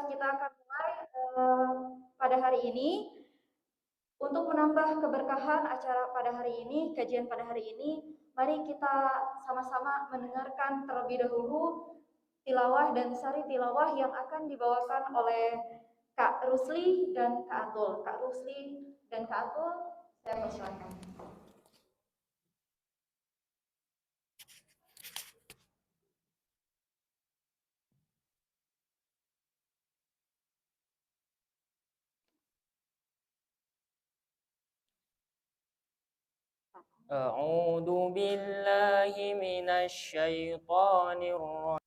kita akan mulai pada hari ini. Untuk menambah keberkahan acara pada hari ini, kajian pada hari ini, mari kita sama-sama mendengarkan terlebih dahulu tilawah dan sari tilawah yang akan dibawakan oleh Kak Rusli dan Kak Atul. Kak Rusli dan Kak Atul, saya persilakan. أعوذ بالله من الشيطان الرجيم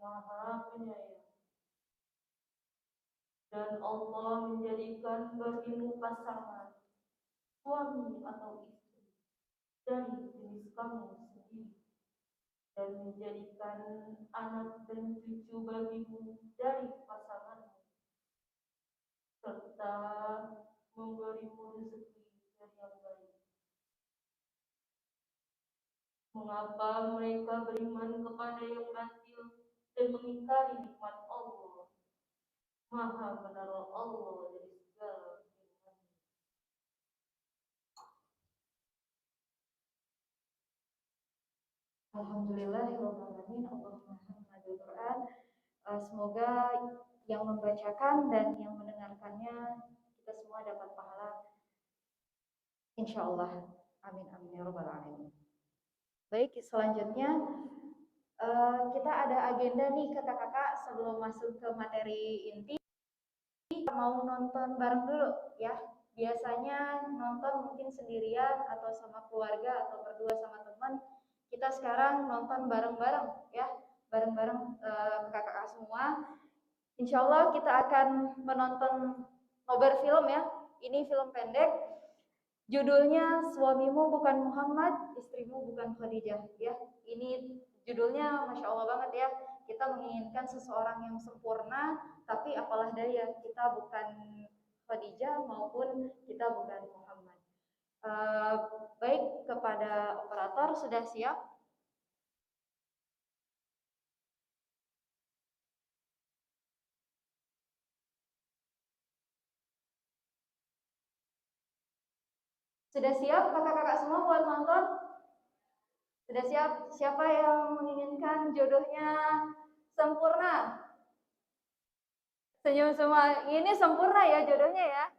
Maha Penyayang, dan Allah menjadikan bagimu pasangan suami atau istri dari jenis kamu sendiri, dan menjadikan anak dan cucu bagimu dari pasanganmu, serta memberimu rezeki dari yang baik. Mengapa mereka beriman kepada yang batil dan mengingkari nikmat Allah? Maha benar Allah dari segala firman. Alhamdulillahirrahmanirrahim. Allahumma hamdul Quran. Semoga yang membacakan dan yang mendengarkannya kita semua dapat pahala, insya Allah. Amin amin ya rabbal alamin. Baik, selanjutnya kita ada agenda nih kakak-kakak sebelum masuk ke materi inti. Mau nonton bareng dulu ya. Biasanya nonton mungkin sendirian atau sama keluarga atau berdua sama teman. Kita sekarang nonton bareng-bareng ya, bareng-bareng kakak-kakak semua. Insya Allah kita akan menonton nobar film ya. Ini film pendek. Judulnya Suamimu Bukan Muhammad, Istrimu Bukan Khadijah ya. Ini judulnya Masya Allah banget ya. Kita menginginkan seseorang yang sempurna, tapi apalah daya kita bukan Khadijah maupun kita bukan Muhammad. Baik, kepada operator sudah siap? Sudah siap kakak-kakak semua buat nonton? Sudah siap? Siapa yang menginginkan jodohnya sempurna? Senyum semua. Ini sempurna ya jodohnya ya.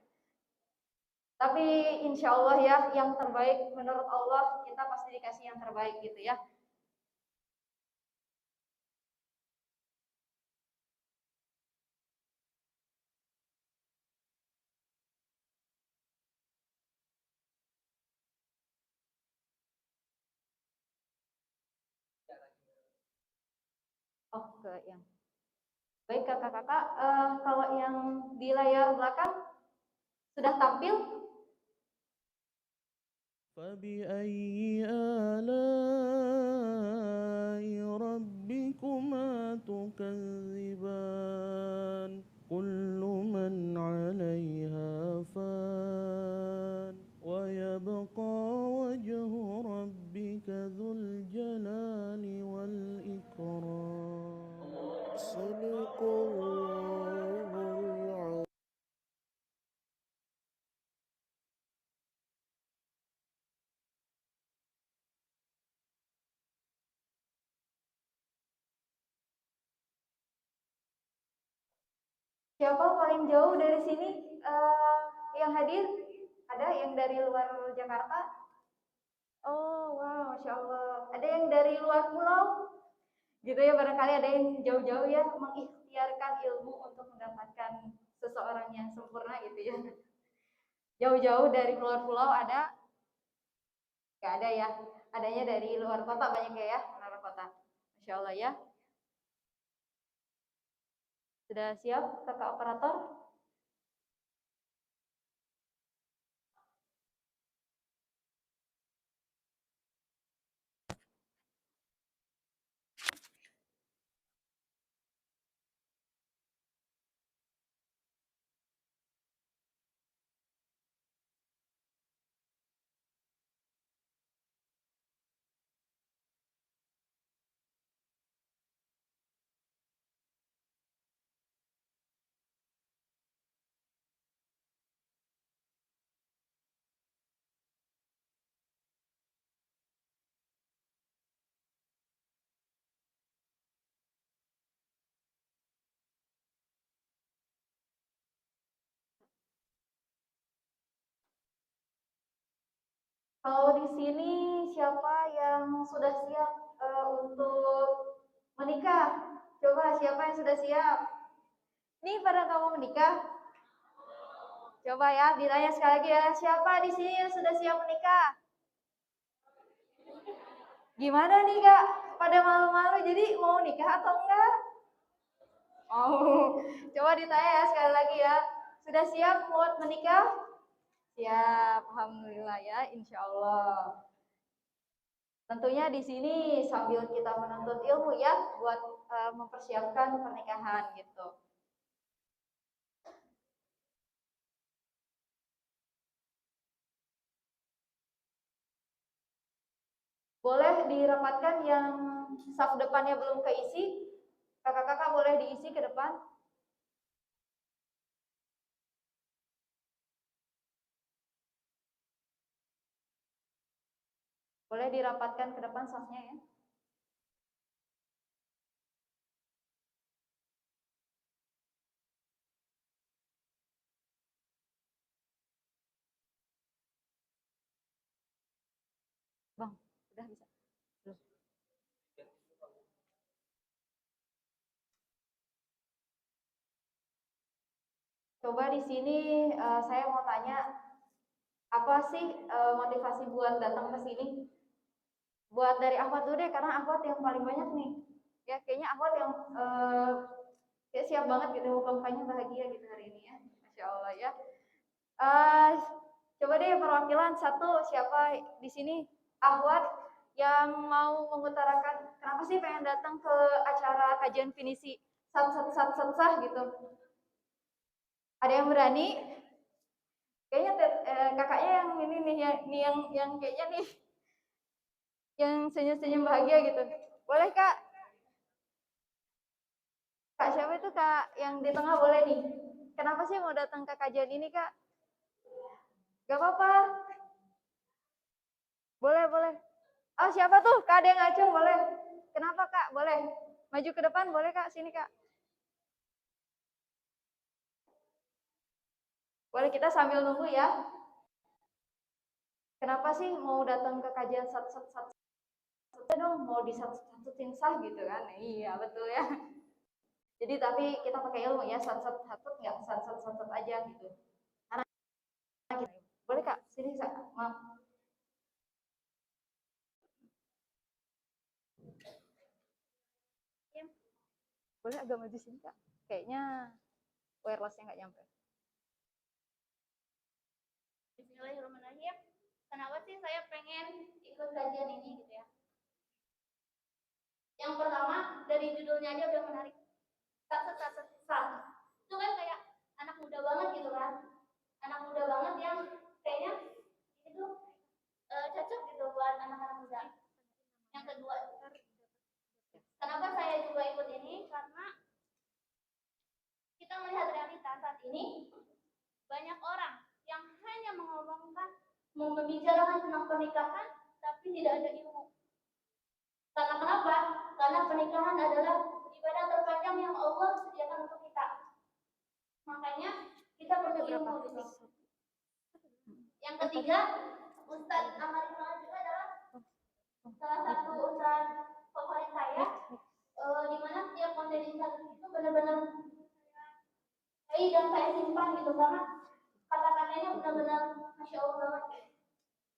Tapi insya Allah ya, yang terbaik menurut Allah kita pasti dikasih yang terbaik gitu ya. Oh, ke yang baik kakak-kakak, kalau yang di layar belakang sudah tampil? فبأي آلاء ربكما تكذبان كل من عليها فان ويبقى وجه ربك ذو الجلال والإكرام صدق الله العظيم. Siapa paling jauh dari sini yang hadir? Ada yang dari luar Jakarta? Oh, wow, Masya Allah. Ada yang dari luar pulau? Gitu ya, barangkali ada yang jauh-jauh ya, mengikhtiarkan ilmu untuk mendapatkan seseorang yang sempurna gitu ya. Jauh-jauh dari luar pulau ada? Gak ada ya. Adanya dari luar kota banyak ya, luar kota. Masya Allah ya. Sudah siap kakak operator? Kalau di sini siapa yang sudah siap untuk menikah? Coba siapa yang sudah siap? Nih pada kamu menikah? Coba ya, ditanya sekali lagi ya, siapa di sini yang sudah siap menikah? Gimana nih kak? Pada malu-malu, jadi mau nikah atau enggak? Oh, coba ditanya ya sekali lagi ya. Sudah siap buat menikah? Siap, alhamdulillah ya, insya Allah. Tentunya di sini sambil kita menuntut ilmu ya, buat mempersiapkan pernikahan gitu. Boleh dirapatkan yang saf depannya belum keisi, kakak-kakak boleh diisi ke depan. Boleh dirapatkan ke depan safnya ya. Bang, udah bisa. Belum. Coba di sini saya mau tanya, apa sih motivasi buat datang ke sini? Buat dari Ahwat dulu deh, karena Ahwat yang paling banyak nih. Ya, kayaknya Ahwat yang kayak siap banget gitu, muka-mukanya bahagia gitu hari ini ya. Masya Allah ya. Uh, Coba deh perwakilan satu, siapa di sini? Ahwat yang mau mengutarakan kenapa sih pengen datang ke acara kajian finisi sat gitu. Ada yang berani? Kayaknya kakaknya yang ini nih yang kayaknya nih yang senyum-senyum bahagia gitu. Boleh Kak? Kak siapa itu Kak? Yang di tengah boleh nih. Kenapa sih mau datang ke kajian ini Kak? Gak apa-apa. Boleh, boleh. Oh siapa tuh? Kak ada yang ngacung, boleh. Kenapa Kak? Boleh. Maju ke depan, boleh Kak? Sini Kak. Boleh kita sambil nunggu ya. Kenapa sih mau datang ke kajian sat dong? Mau disat-satutin sah gitu kan? Iya betul ya. Jadi tapi kita pakai ilmu ya, sat-sat nggak sat aja gitu. Karena kita, boleh Kak, sini maaf. Boleh agak maju sini Kak. Kayaknya wirelessnya nggak nyampe. Bismillahirrahmanirrahim. Kenapa sih saya pengen ikut kajian ini gitu ya? Yang pertama dari judulnya aja udah menarik. Sat. Itu kan kayak anak muda banget gitu kan? Anak muda banget yang kayaknya itu cocok gitu buat anak-anak muda. Yang kedua, kenapa saya juga ikut ini? Karena kita melihat realita saat ini banyak orang yang hanya membicarakan tentang pernikahan tapi tidak ada ilmu. Karena kenapa? Karena pernikahan adalah ibadah terpanjang yang Allah sediakan untuk kita. ilmu gitu. Yang ketiga, Ustadz Amal Ibnu juga adalah salah satu ustadz favorit saya, di mana setiap konten Instagram itu benar-benar dan saya simpan gitu karena kata-katanya benar-benar masya Allah banget.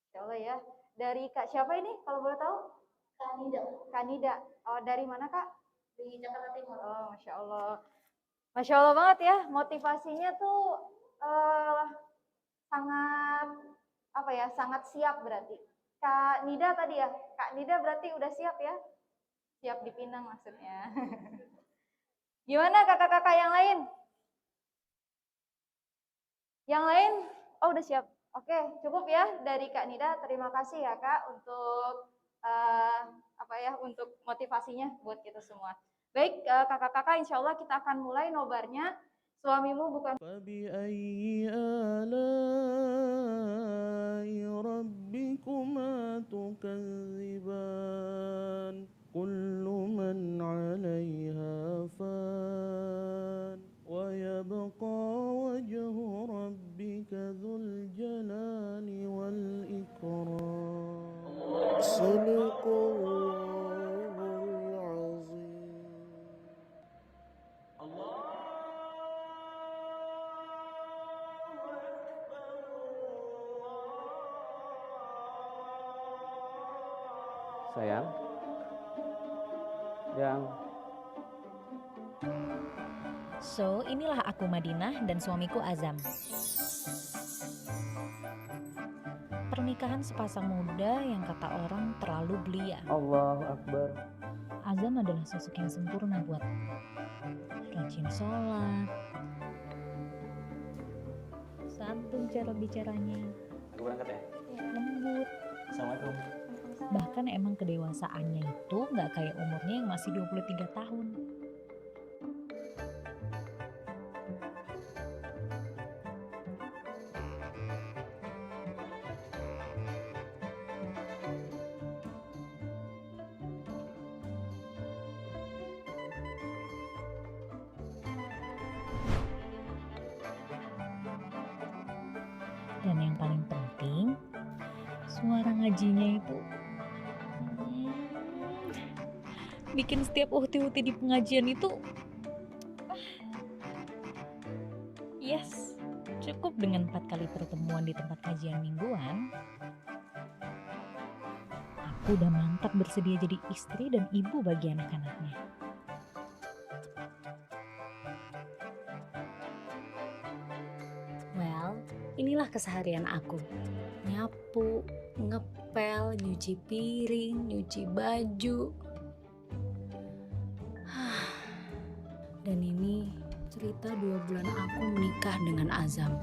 Insya Allah ya. Dari Kak siapa ini kalau boleh tahu? Kanida. Kanida. Oh, dari mana Kak? Di Jakarta Timur. Oh, Masya Allah. Masya Allah banget ya. Motivasinya tuh sangat apa ya? Sangat siap berarti. Kak Nida tadi ya. Kak Nida berarti udah siap ya? Siap dipinang maksudnya. Gimana kakak-kakak yang lain? Yang lain? Oh, udah siap. Oke, cukup ya dari Kak Nida. Terima kasih ya Kak untuk untuk motivasinya buat kita semua. Baik, kakak-kakak, insya Allah kita akan mulai nobarnya. Suamimu bukan. فبأي آلاء ربكما تكذبان كل من عليها فان ويبقى وجه ربك ذو الجلال والإكرام صدق الله العظيم. Sayang. Yang. So, inilah aku Madinah dan suamiku Azam. Pernikahan sepasang muda yang kata orang terlalu belia. Allahu Akbar. Azam adalah sosok yang sempurna buat rajin sholat, santun cara bicaranya, Aku berangkat ya. lembut. Assalamualaikum. Bahkan emang kedewasaannya itu nggak kayak umurnya yang masih 23 tahun. Dan yang paling penting, suara ngajinya itu bikin setiap uhti-uhti di pengajian itu yes, cukup dengan 4 kali pertemuan di tempat kajian mingguan. Aku udah mantap bersedia jadi istri dan ibu bagi anak-anaknya. Well, inilah keseharian aku. Nyapu, ngepel, nyuci piring, nyuci baju. Dan ini cerita 2 bulan aku menikah dengan Azam.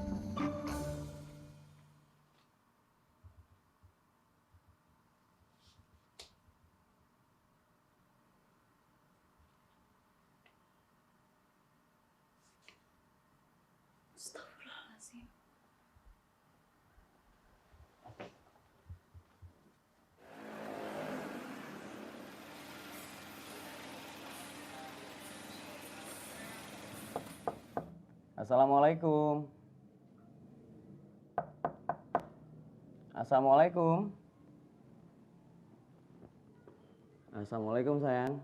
Astagfirullahaladzim. Assalamualaikum. Assalamualaikum. Assalamualaikum sayang.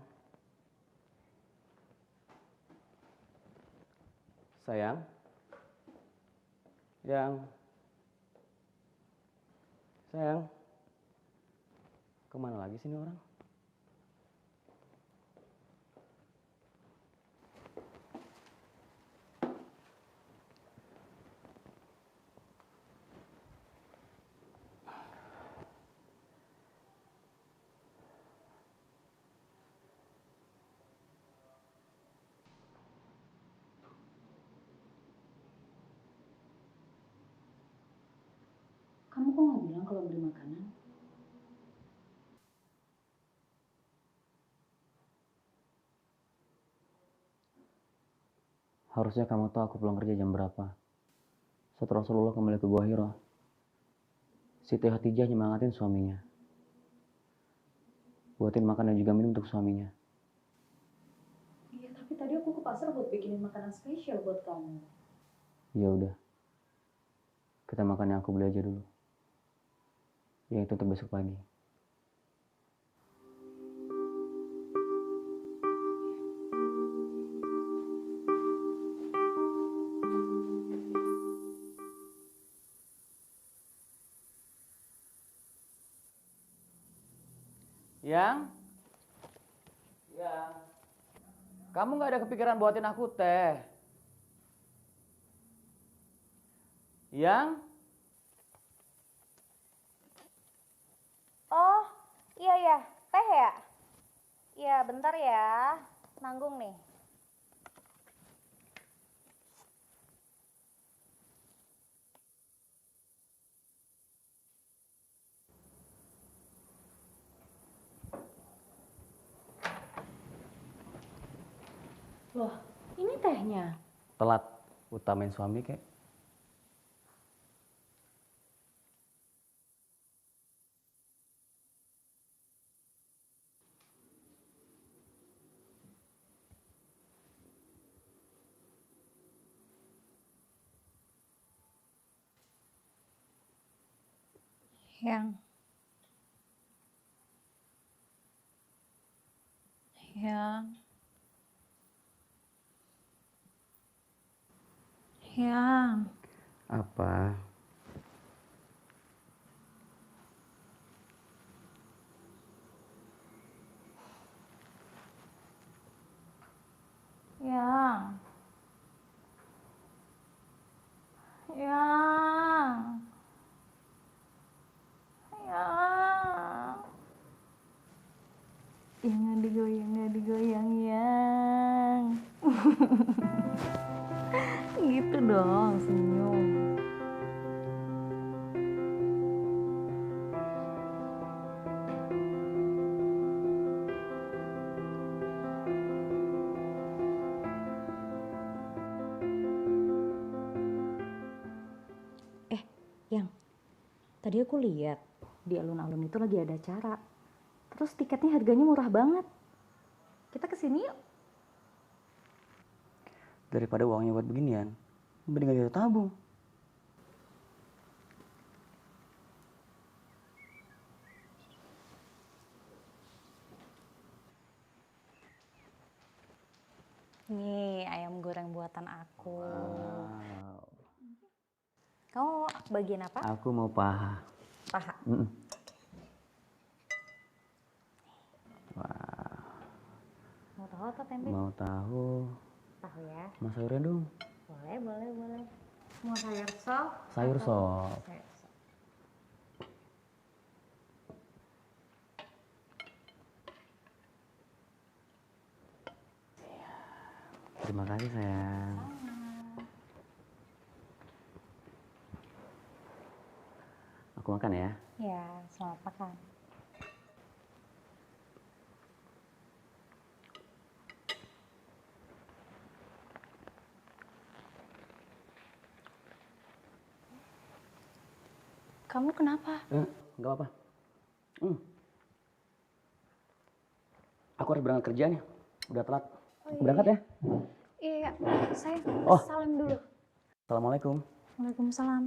Sayang. Yang. Sayang. Kemana lagi sini orang? Kamu kok nggak bilang kalau beli makanan? Harusnya kamu tahu aku pulang kerja jam berapa. Setelah Rasulullah kembali ke Gua Hira, Siti Khadijah nyemangatin suaminya. Buatin makan dan juga minum untuk suaminya. Iya, tapi tadi aku ke pasar buat bikinin makanan spesial buat kamu. Ya udah. Kita makan yang aku beli aja dulu. Ya itu untuk besok pagi. Yang? Yang? Kamu nggak ada kepikiran buatin aku teh? Yang? Oh, iya ya, teh ya? Iya, bentar ya. Nanggung nih. Loh, ini tehnya. Telat utamain suami kek. Yang. Yang. Yang. Apa? Yang. Yang. Yang. Yang nggak digoyang yang. Gitu dong, senyum. Yang, tadi aku lihat di alun-alun itu lagi ada acara. Terus tiketnya harganya murah banget. Kita kesini yuk. Daripada uangnya buat beginian, mendingan kita tabung. Nih, ayam goreng buatan aku. Wow. Kamu bagian apa? Aku mau paha. Paha. Wah, Mau tahu atau tempe? mau tahu. Tahu ya. Mas sayurnya dong. Boleh. Mau sayur sop? Sayur atau- sop. Sayur sop. Terima kasih sayang. Aku makan ya. Ya, selamat makan. Kamu kenapa? Nggak apa-apa. Aku harus berangkat kerja nih. Udah telat. Aku berangkat ya. Iya, saya Oh. salam dulu. Assalamualaikum. Waalaikumsalam.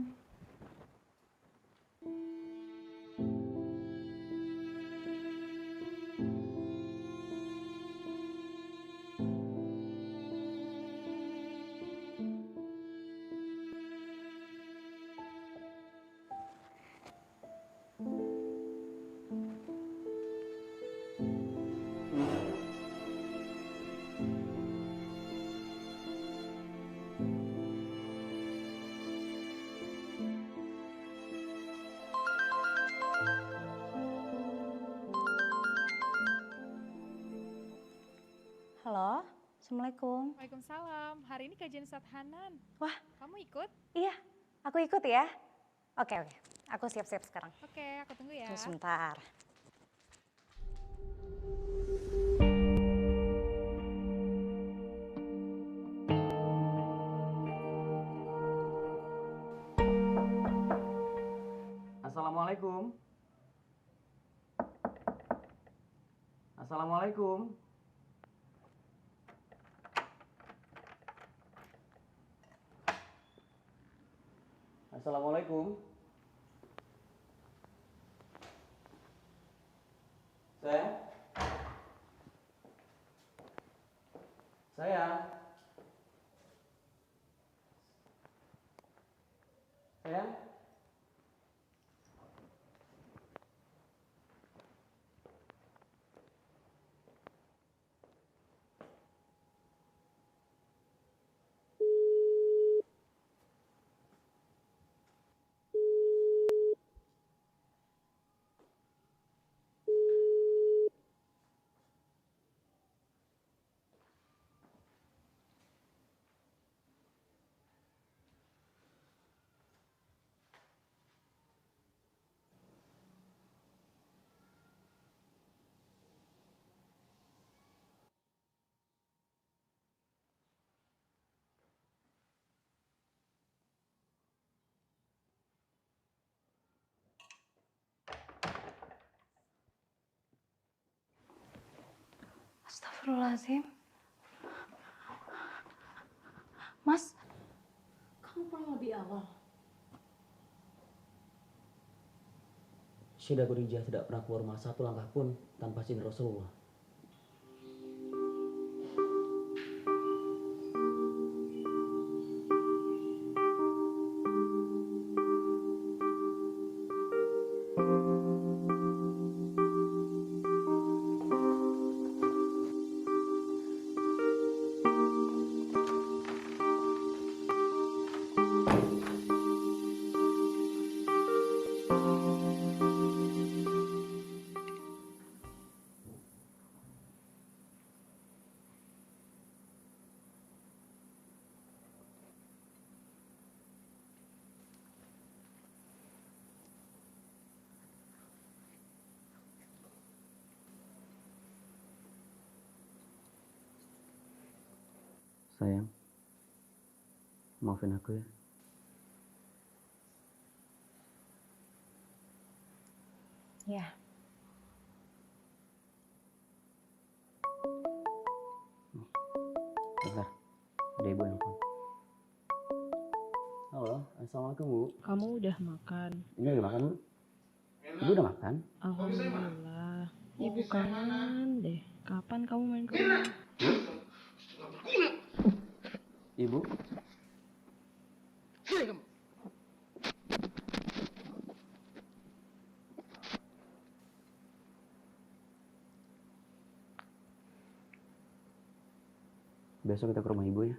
Halo, Assalamualaikum. Waalaikumsalam. Hari ini kajian Ustadz Hanan. Wah. Kamu ikut? Iya, aku ikut ya. Oke. Aku siap-siap sekarang. Oke, aku tunggu ya. Tunggu sebentar. Assalamualaikum. Assalamualaikum. Assalamualaikum. Sayang? Sayang? Sayang? Astagfirullahaladzim. Mas, kamu pulang lebih awal. Syedah Khadijah tidak pernah keluar rumah satu langkah pun tanpa izin Rasulullah. Sayang, maafin aku ya. Ya. Bentar, ada ibu yang telepon. Halo, assalamualaikum Bu. Kamu udah makan? Ini lagi makan Bu? Ibu udah makan? Alhamdulillah. Ibu kangen deh. Kapan kamu main ke rumah? Ibu? Besok kita ke rumah ibu ya.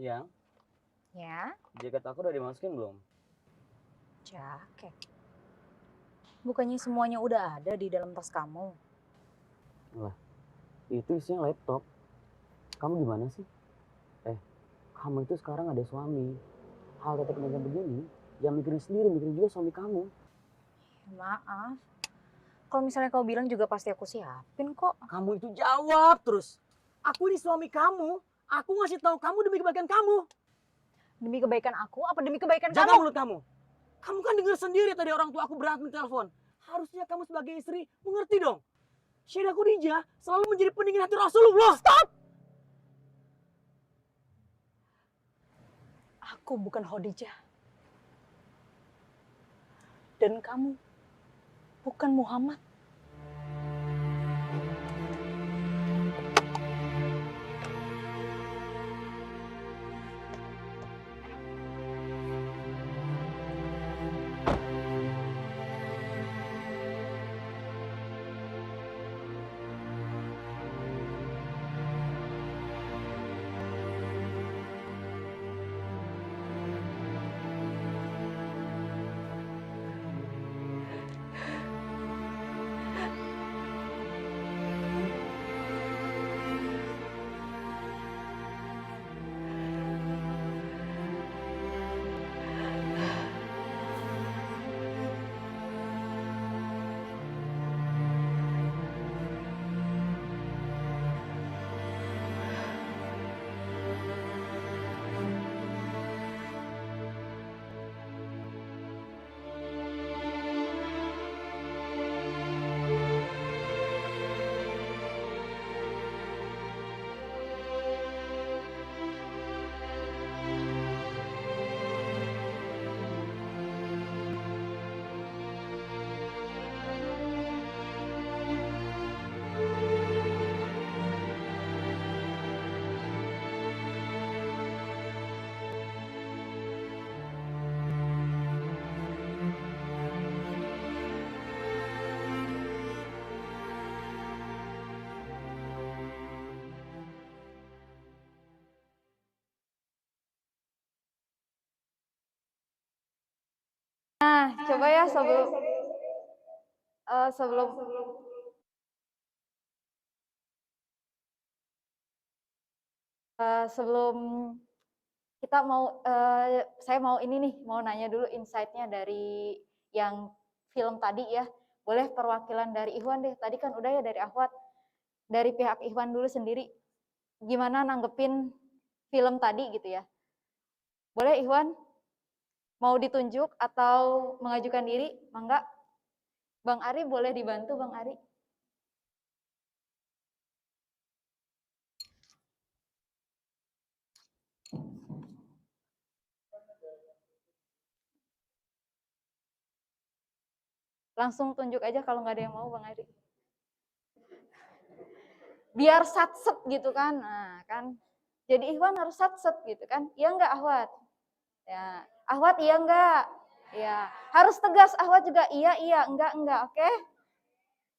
Yang, Ya, jaket aku udah dimasukin belum? jaket. Bukannya semuanya udah ada di dalam tas kamu? Lah, itu isinya laptop. Kamu gimana sih? Kamu itu sekarang ada suami. Hal tetek macam begini, yang mikirin sendiri, mikirin juga suami kamu. Maaf. Kalau misalnya kau bilang juga pasti aku siapin kok. Kamu itu jawab terus. Aku ini suami kamu. Aku ngasih tahu kamu demi kebaikan kamu. Demi kebaikan aku apa demi kebaikan Jaga kamu? mulut kamu. Kamu kan dengar sendiri tadi orang tua aku berantem telepon. Harusnya kamu sebagai istri mengerti dong. Syedah Khadijah selalu menjadi pendingin hati Rasulullah. Stop! Aku bukan Khadijah. Dan kamu bukan Muhammad. coba ya sebelum sebelum sebelum kita mau saya mau ini nih, mau nanya dulu insight-nya dari yang film tadi ya. Boleh perwakilan dari Ikhwan deh. Tadi kan udah ya dari Ahwat. Dari pihak Ikhwan dulu sendiri, gimana nanggepin film tadi gitu ya. Boleh Ikhwan? Mau ditunjuk atau mengajukan diri? Mangga. Bang Ari boleh dibantu Bang Ari? Langsung tunjuk aja kalau nggak ada yang mau Bang Ari. Biar satset gitu kan. Nah, kan. Jadi Ikhwan harus satset gitu kan. Iya enggak Ahwat? Ya, Ahwat iya enggak? Ya, harus tegas Ahwat juga iya enggak, oke?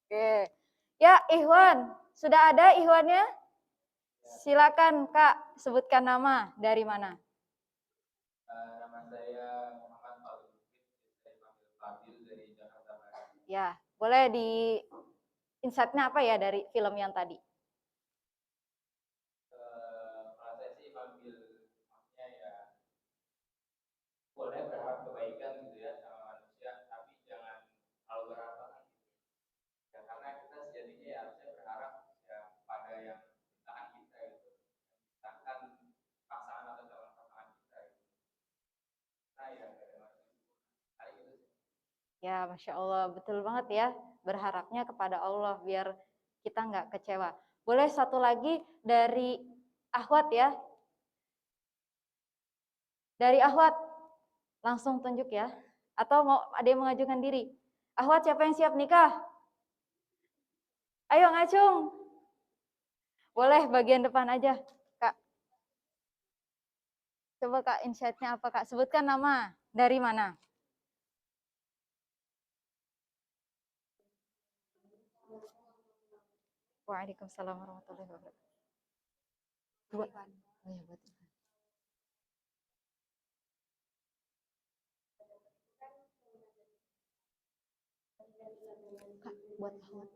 Oke. Ya, Ikhwan, sudah ada Ikhwannya? Silakan Kak, sebutkan nama dari mana? Nama saya Muhammad Fadil, saya panggil Fadil dari Jakarta Barat. Ya, boleh di insight-nya apa ya dari film yang tadi? Kalau saya sih ambil maksudnya ya boleh berharap kebaikan gitu ya sama manusia, tapi jangan terlalu berharap banget gitu. Ya karena kita sejatinya ya harusnya berharap ya pada yang ciptaan kita gitu, ciptakan pasangan atau calon pasangan kita gitu. Nah ya dari manusia hari itu sih. Ya, Masya Allah, betul banget ya. Berharapnya kepada Allah biar kita nggak kecewa. Boleh satu lagi dari Ahwat ya. Dari Ahwat, langsung tunjuk ya. Atau mau ada yang mengajukan diri? Ahwat, siapa yang siap nikah? Ayo ngacung. Boleh bagian depan aja, Kak. Coba Kak, insight-nya apa Kak? Sebutkan nama. Dari mana? Waalaikumsalam warahmatullahi wabarakatuh. Buat, oh ya, buat Ivan. Kak, buat Ahwat.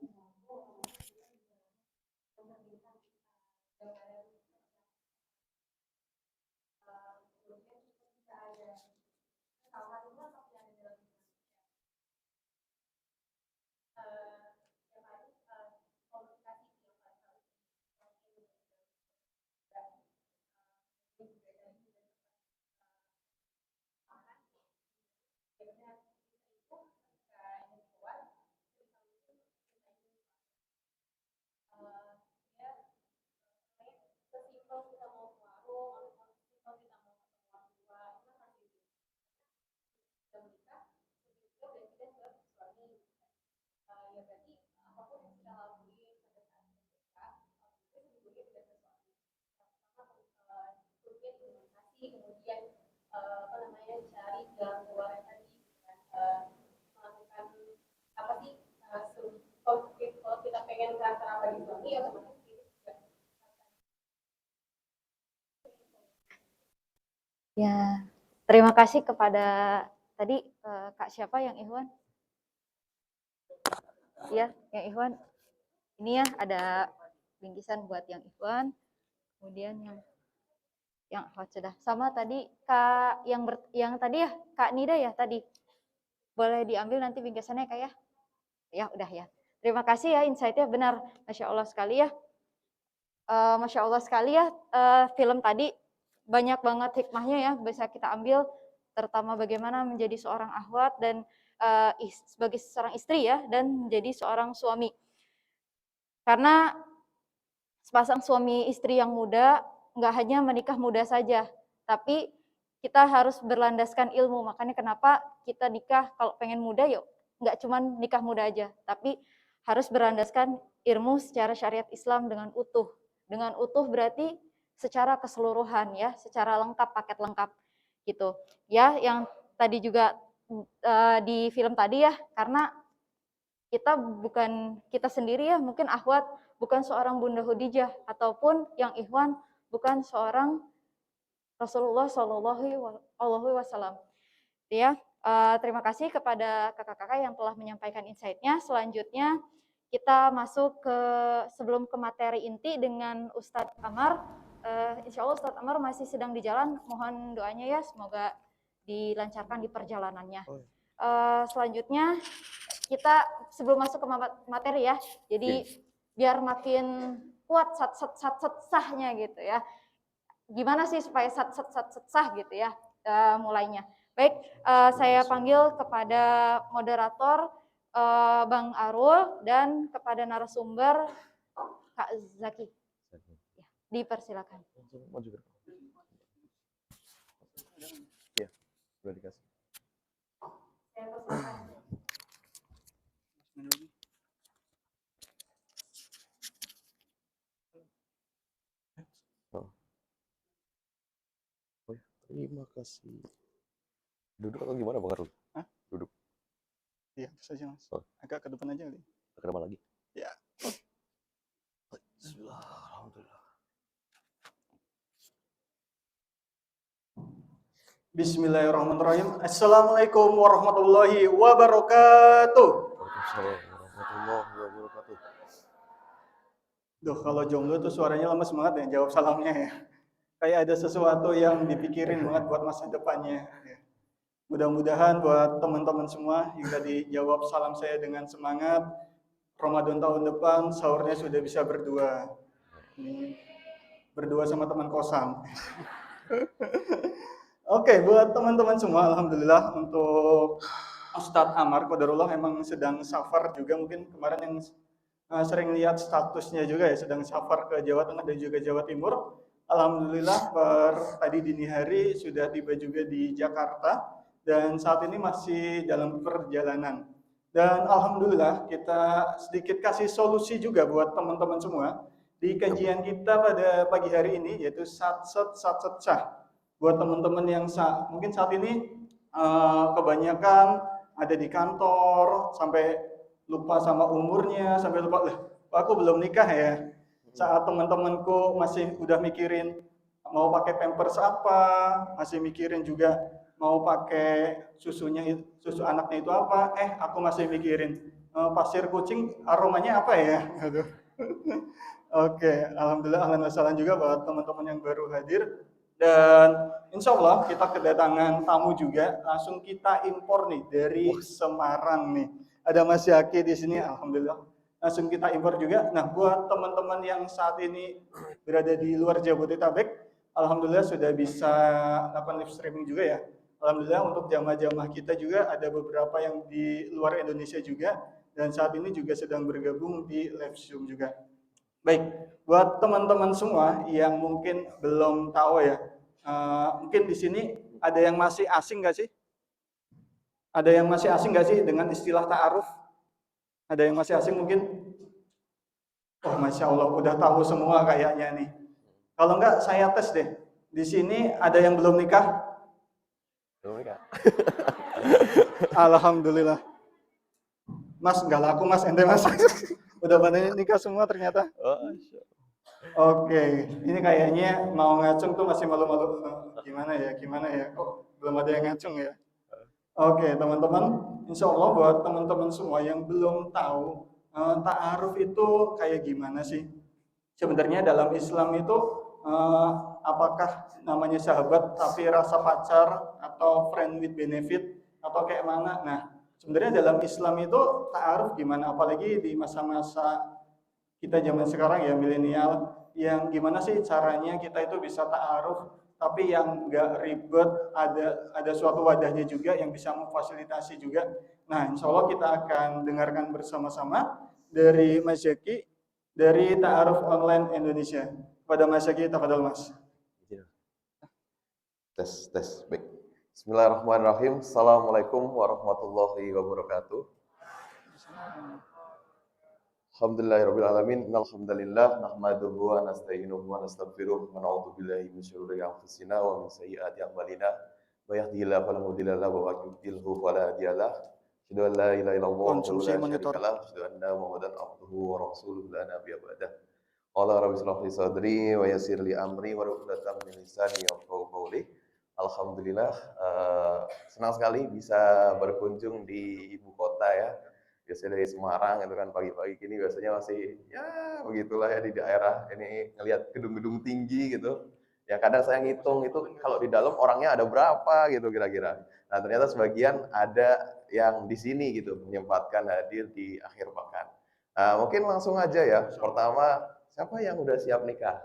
Kemudian apa namanya cari jalan keluar tadi melakukan apa sih kalau kita pengen karakter apa di suami ya otomatis itu juga. Ya, terima kasih kepada tadi Kak siapa yang Ikhwan? Ya, yang Ikhwan. Ini ya ada bingkisan buat yang Ikhwan. Kemudian yang Ahwat sudah. Sama tadi Kak yang tadi ya, Kak Nida ya tadi. Boleh diambil nanti bingkisannya Kak ya? Ya, udah ya. Terima kasih ya insight-nya benar. Masya Allah sekali ya. Masya Allah sekali ya film tadi banyak banget hikmahnya ya bisa kita ambil, terutama bagaimana menjadi seorang ahwat dan sebagai seorang istri ya, dan menjadi seorang suami. Karena sepasang suami istri yang muda nggak hanya menikah muda saja, tapi kita harus berlandaskan ilmu. Makanya kenapa kita nikah kalau pengen muda yuk, nggak cuma nikah muda aja, tapi harus berlandaskan ilmu secara syariat Islam dengan utuh. Dengan utuh berarti secara keseluruhan ya, secara lengkap, paket lengkap gitu. Ya, yang tadi juga di film tadi ya, karena kita bukan kita sendiri ya, mungkin Ahwat bukan seorang Bunda Khadijah ataupun yang Ikhwan bukan seorang Rasulullah Shallallahu Alaihi Wasallam. Ya, Terima kasih kepada kakak-kakak yang telah menyampaikan insight-nya. Selanjutnya kita masuk ke sebelum ke materi inti dengan Ustadz Amar. Insya Allah Ustadz Amar masih sedang di jalan. Mohon doanya ya, semoga dilancarkan di perjalanannya. Selanjutnya kita sebelum masuk ke materi ya, jadi biar makin kuat sahnya gitu ya. Gimana sih supaya sah gitu ya mulainya. Baik, saya panggil kepada moderator Bang Arul dan kepada narasumber Kak Zaki. Ya, dipersilakan. Ya, sudah dikasih. Saya persilakan. Oh ya, terima kasih. Duduk atau gimana Bang Arul? Hah? Duduk. Iya, bisa aja Mas. Oh. Agak ke depan aja kali. Ke depan lagi? Ya. Bismillah, alhamdulillah. Bismillahirrahmanirrahim. Assalamualaikum warahmatullahi wabarakatuh. Waalaikumsalam warahmatullahi wabarakatuh. Duh, kalau jomblo tuh suaranya lemes banget ya jawab salamnya ya. Kayak ada sesuatu yang dipikirin banget buat masa depannya. Ya. Mudah-mudahan buat teman-teman semua yang tadi jawab salam saya dengan semangat, Ramadan tahun depan sahurnya sudah bisa berdua. Ini berdua sama teman kosan. Oke, buat teman-teman semua, alhamdulillah untuk Ustadz Amar Qadarullah emang sedang safar juga, mungkin kemarin yang sering lihat statusnya juga ya, sedang safar ke Jawa Tengah dan juga Jawa Timur. Alhamdulillah tadi dini hari sudah tiba juga di Jakarta dan saat ini masih dalam perjalanan. Dan alhamdulillah kita sedikit kasih solusi juga buat teman-teman semua di kajian kita pada pagi hari ini, yaitu sah. Buat teman-teman yang mungkin saat ini kebanyakan ada di kantor sampai lupa sama umurnya, sampai lupa aku belum nikah ya. Saat teman-temanku masih udah mikirin mau pakai pampers apa, masih mikirin juga mau pakai susu anaknya itu apa, aku masih mikirin pasir kucing aromanya apa ya. Aduh. Oke, alhamdulillah ahlan wa sahlan juga buat teman-teman yang baru hadir. Dan insya Allah kita kedatangan tamu juga, langsung kita impor nih dari Semarang nih. Ada Mas Yaki di sini, alhamdulillah. Langsung kita impor juga. Nah, buat teman-teman yang saat ini berada di luar Jabodetabek, alhamdulillah sudah bisa lakukan live streaming juga ya. Alhamdulillah untuk jamaah-jamaah kita juga ada beberapa yang di luar Indonesia juga, dan saat ini juga sedang bergabung di live Zoom juga. Baik, buat teman-teman semua yang mungkin belum tahu ya, mungkin di sini ada yang masih asing nggak sih? Ada yang masih asing nggak sih dengan istilah ta'aruf? Ada yang masih asing mungkin? Oh, Masya Allah, udah tahu semua kayaknya nih. Kalau nggak, saya tes deh. Di sini ada yang belum nikah? Belum nikah. Alhamdulillah. Mas, nggak laku mas, ente mas. Udah pada nikah semua ternyata. Oke, ini kayaknya mau ngacung tuh masih malu-malu. Gimana ya? Kok belum ada yang ngacung ya? Oke, teman-teman, insya Allah buat teman-teman semua yang belum tahu ta'aruf itu kayak gimana sih? Sebenarnya dalam Islam itu apakah namanya sahabat tapi rasa pacar atau friend with benefit atau kayak mana? Nah, sebenarnya dalam Islam itu ta'aruf gimana? Apalagi di masa-masa kita zaman sekarang ya milenial, yang gimana sih caranya kita itu bisa ta'aruf tapi yang nggak ribet, ada suatu wadahnya juga yang bisa memfasilitasi juga. Nah, insya Allah kita akan dengarkan bersama-sama dari Mas Zaki dari Ta'aruf Online Indonesia. Pada Mas Zaki, tafadhol Mas. Tes, baik. Bismillahirrahmanirrahim. Assalamualaikum warahmatullahi wabarakatuh. Alhamdulillahirabbil alamin. Alhamdulillah nahmaduhu wa nasta'inuhu wa nastaghfiruh wa na'udzu billahi min syururi anfusina wa min sayyiati a'malina. May yahdihillahu fala mudilla lahu wa may yudlilhu fala hadiya lahu. Asyhadu an la ilaha illallah wa la syarika lahu. Asyhadu anna Muhammadan abduhu wa rasuluhu la nabiyya ba'dah. Qala rabbi shrah li sadri wa yassir li amri wa hlul 'uqdatam min lisani yafqahu qawli. Alhamdulillah senang sekali bisa berkunjung di ibu kota ya. Biasanya dari Semarang itu kan pagi-pagi gini biasanya masih ya begitulah ya di daerah ini ngelihat gedung-gedung tinggi gitu. Ya kadang saya ngitung itu kalau di dalam orangnya ada berapa gitu kira-kira. Nah ternyata sebagian ada yang di sini gitu menyempatkan hadir di akhir pekan. Nah, mungkin langsung aja ya. Pertama, siapa yang udah siap nikah?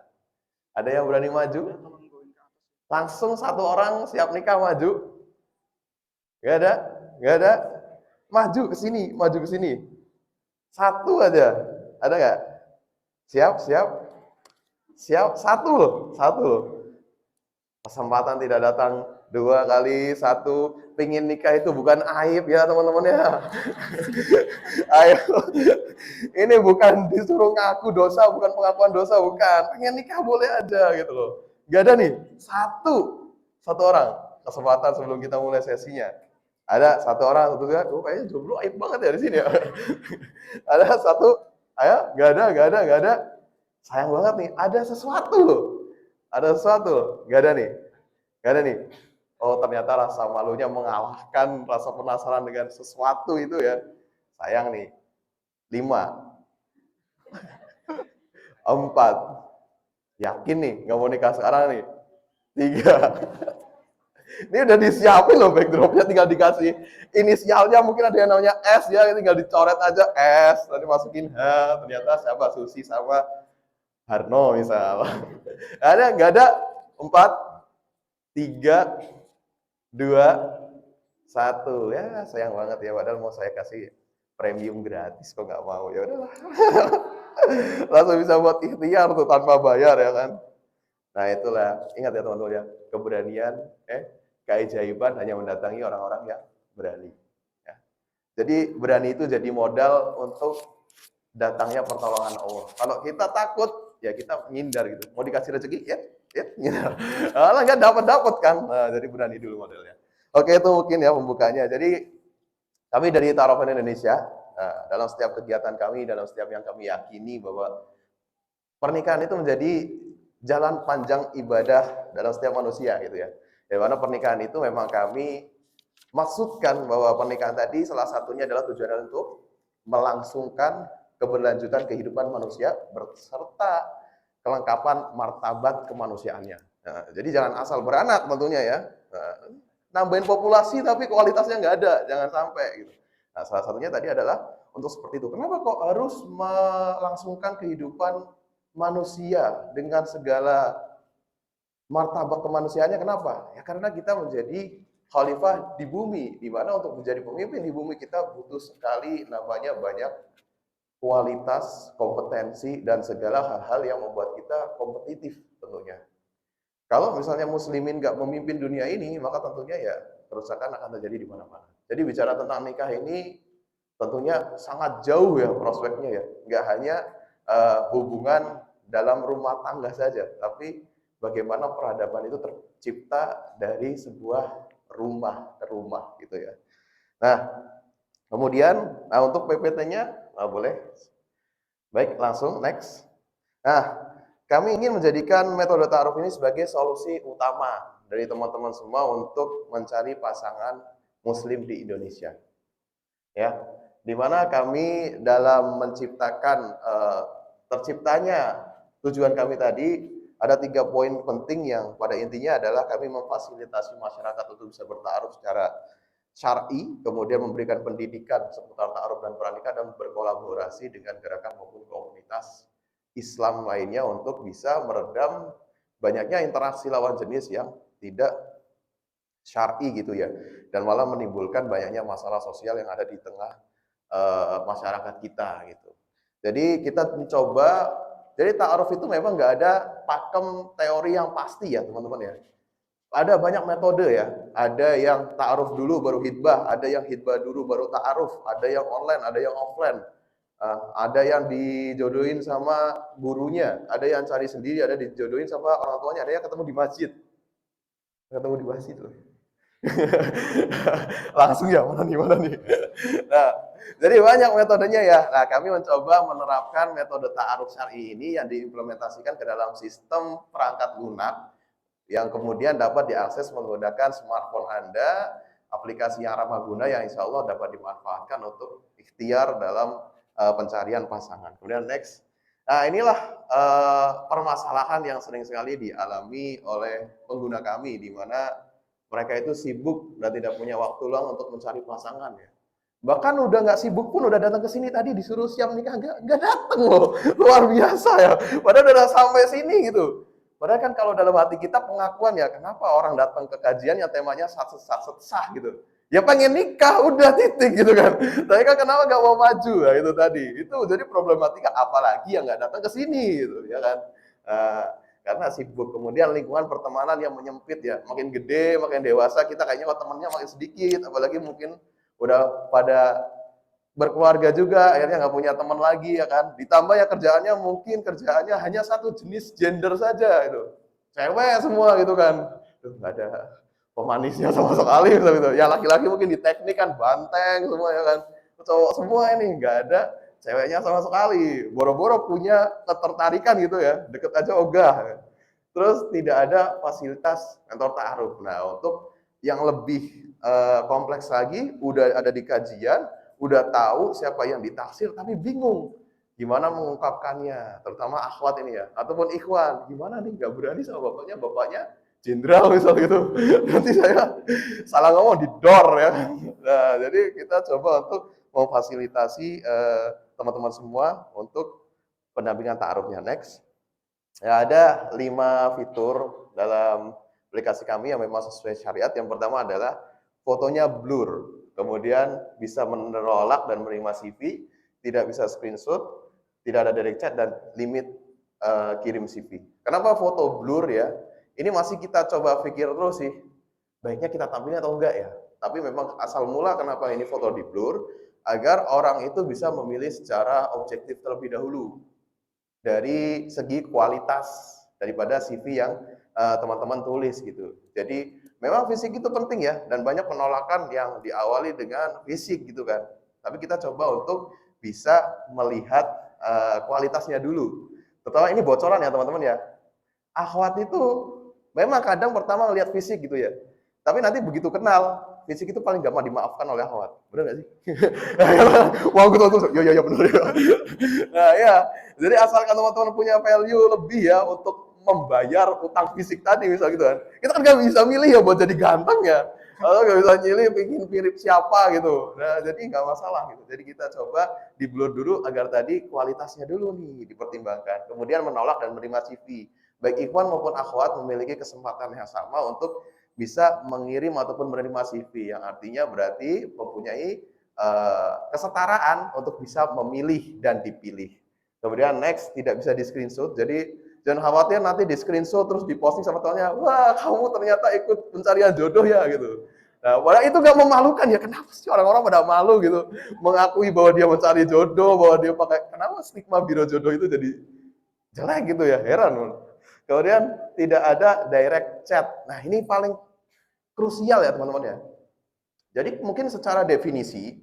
Ada yang berani maju? Langsung satu orang siap nikah maju? Gak ada? Gak ada? Maju ke sini, maju ke sini. Satu aja. Ada nggak? Siap, siap. Siap, satu loh, satu loh. Kesempatan tidak datang dua kali, satu. Pingin nikah itu bukan aib ya teman-teman ya. Ayo, ini bukan disuruh ngaku dosa, bukan pengakuan dosa, bukan. Pengen nikah boleh aja gitu loh. Gak ada nih, satu orang. Kesempatan sebelum kita mulai sesinya. Ada satu orang, satu kan, kayaknya jomblo aib banget ya di sini ya. Ada satu, ayo, gak ada. Sayang banget nih, ada sesuatu loh. Ada sesuatu loh, gak ada nih. Oh ternyata rasa malunya mengalahkan rasa penasaran dengan sesuatu itu ya. Sayang nih. 5. 4. Yakin nih, gak mau nikah sekarang nih. 3. Ini udah disiapin loh backdropnya, tinggal dikasih inisialnya, mungkin ada yang namanya S ya, tinggal dicoret aja S, nanti masukin H, ternyata siapa, Susi sama Harno misal. Ada, nggak ada? 4, 3, 2, 1. Ya sayang banget ya, padahal mau saya kasih premium gratis kok nggak mau, ya udahlah. Langsung bisa buat ikhtiar tuh tanpa bayar ya kan. Nah itulah, ingat ya teman-teman ya, keberanian, keajaiban hanya mendatangi orang-orang yang berani. Ya. Jadi berani itu jadi modal untuk datangnya pertolongan Allah. Kalau kita takut, ya kita ngindar gitu. Mau dikasih rezeki, ya ngindar. Malah nggak dapat kan. Nah, jadi berani dulu modelnya. Oke, itu mungkin ya pembukanya. Jadi kami dari Ta'aruf Indonesia, dalam setiap kegiatan kami, dalam setiap yang kami yakini bahwa pernikahan itu menjadi jalan panjang ibadah dalam setiap manusia gitu ya. Di mana pernikahan itu memang kami maksudkan bahwa pernikahan tadi salah satunya adalah tujuan untuk melangsungkan keberlanjutan kehidupan manusia beserta kelengkapan martabat kemanusiaannya. Nah, jadi jangan asal beranak tentunya ya. Nambahin populasi tapi kualitasnya nggak ada, jangan sampai gitu. Nah, salah satunya tadi adalah untuk seperti itu. Kenapa kok harus melangsungkan kehidupan manusia dengan segala martabat kemanusiaannya? Kenapa? Ya karena kita menjadi khalifah di bumi, di mana untuk menjadi pemimpin di bumi kita butuh sekali namanya banyak kualitas, kompetensi, dan segala hal-hal yang membuat kita kompetitif tentunya. Kalau misalnya muslimin nggak memimpin dunia ini, maka tentunya ya kerusakan akan terjadi di mana-mana. Jadi bicara tentang nikah ini tentunya sangat jauh ya prospeknya ya. Nggak hanya hubungan dalam rumah tangga saja, tapi bagaimana peradaban itu tercipta dari sebuah rumah ke rumah gitu ya. Nah, kemudian untuk PPT-nya boleh. Baik, langsung next. Nah, kami ingin menjadikan metode ta'aruf ini sebagai solusi utama dari teman-teman semua untuk mencari pasangan muslim di Indonesia. Ya, di mana kami dalam menciptakan terciptanya tujuan kami tadi ada 3 poin penting yang pada intinya adalah kami memfasilitasi masyarakat untuk bisa berta'aruf secara syar'i, kemudian memberikan pendidikan seputar ta'aruf dan pernikahan dan berkolaborasi dengan gerakan maupun komunitas Islam lainnya untuk bisa meredam banyaknya interaksi lawan jenis yang tidak syar'i gitu ya, dan malah menimbulkan banyaknya masalah sosial yang ada di tengah masyarakat kita gitu. Jadi kita mencoba, jadi ta'aruf itu memang nggak ada pakem teori yang pasti ya teman-teman ya. Ada banyak metode ya, ada yang ta'aruf dulu baru hitbah, ada yang hitbah dulu baru ta'aruf, ada yang online, ada yang offline, ada yang dijodohin sama gurunya, ada yang cari sendiri, ada dijodohin sama orang tuanya, ada yang ketemu di masjid. Ketemu di masjid loh. Langsung ya, mana nih. Nah, jadi banyak metodenya ya. Nah, kami mencoba menerapkan metode ta'aruf syar'i ini yang diimplementasikan ke dalam sistem perangkat lunak yang kemudian dapat diakses menggunakan smartphone Anda, aplikasi yang ramah guna yang insya Allah dapat dimanfaatkan untuk ikhtiar dalam pencarian pasangan. Kemudian next, nah inilah permasalahan yang sering sekali dialami oleh pengguna kami, di mana mereka itu sibuk dan tidak punya waktu luang untuk mencari pasangan ya. Bahkan udah nggak sibuk pun udah datang ke sini tadi disuruh siap nikah nggak datang loh, luar biasa ya. Padahal udah sampai sini gitu. Padahal kan kalau dalam hati kita pengakuan ya, kenapa orang datang ke kajian yang temanya sah gitu. Ya pengen nikah, udah titik gitu kan. Tapi kan kenapa nggak mau maju, ya itu tadi. Itu jadi problematika, apalagi yang nggak datang ke sini gitu, ya kan. Karena sibuk, kemudian lingkungan pertemanan yang menyempit ya. Makin gede, makin dewasa, kita kayaknya kok temennya makin sedikit, apalagi mungkin udah pada berkeluarga juga, akhirnya nggak punya teman lagi ya kan. Ditambah ya kerjaannya mungkin kerjaannya hanya satu jenis gender saja itu, cewek semua gitu kan. Nggak ada pemanisnya sama sekali gitu. Ya laki-laki mungkin di teknik kan banteng semua ya kan. Cowok semua ini nggak ada ceweknya sama sekali. Boro-boro punya ketertarikan gitu ya, deket aja ogah. Terus tidak ada fasilitas kantor ta'aruf. Nah untuk yang lebih kompleks lagi, udah ada di kajian, udah tahu siapa yang ditaksir tapi bingung gimana mengungkapkannya, terutama akhwat ini ya, ataupun ikhwan, gimana nih nggak berani sama bapaknya jenderal misal gitu, nanti saya salah ngomong didor ya. Nah jadi kita coba untuk memfasilitasi teman-teman semua untuk pendampingan ta'arufnya. Next, ya ada 5 fitur dalam aplikasi kami yang memang sesuai syariat. Yang pertama adalah fotonya blur, kemudian bisa menolak dan menerima CV, tidak bisa screenshot, tidak ada direct chat, dan limit kirim CV. Kenapa foto blur ya? Ini masih kita coba pikir terus sih, baiknya kita tampilin atau enggak ya? Tapi memang asal mula kenapa ini foto di blur, agar orang itu bisa memilih secara objektif terlebih dahulu dari segi kualitas daripada CV yang teman-teman tulis gitu. Jadi memang fisik itu penting ya, dan banyak penolakan yang diawali dengan fisik gitu kan. Tapi kita coba untuk bisa melihat kualitasnya dulu. Terutama ini bocoran ya teman-teman ya. Akhwat itu memang kadang pertama lihat fisik gitu ya. Tapi nanti begitu kenal, fisik itu paling gampang dimaafkan oleh akhwat. Benar nggak sih? Wah, gue tahu. Ya benar ya. Nah ya, jadi asalkan teman-teman punya value lebih ya untuk membayar utang fisik tadi misal gitu kan. Kita kan nggak bisa milih ya buat jadi ganteng ya. Atau nggak bisa milih pengen mirip siapa gitu. Nah jadi nggak masalah gitu. Jadi kita coba di blur dulu agar tadi kualitasnya dulu nih dipertimbangkan. Kemudian menolak dan menerima CV. Baik ikhwan maupun akhwat memiliki kesempatan yang sama untuk bisa mengirim ataupun menerima CV. Yang artinya berarti mempunyai kesetaraan untuk bisa memilih dan dipilih. Kemudian next, tidak bisa di screenshot. Jadi jangan khawatir nanti di screenshot terus diposting sama temannya, wah kamu ternyata ikut pencarian jodoh ya gitu. Nah, padahal itu gak memalukan ya, kenapa sih orang-orang pada malu gitu mengakui bahwa dia mencari jodoh, bahwa dia pakai, kenapa stigma biro jodoh itu jadi jelek gitu ya, heran. Kemudian tidak ada direct chat. Nah ini paling krusial ya teman-teman ya. Jadi mungkin secara definisi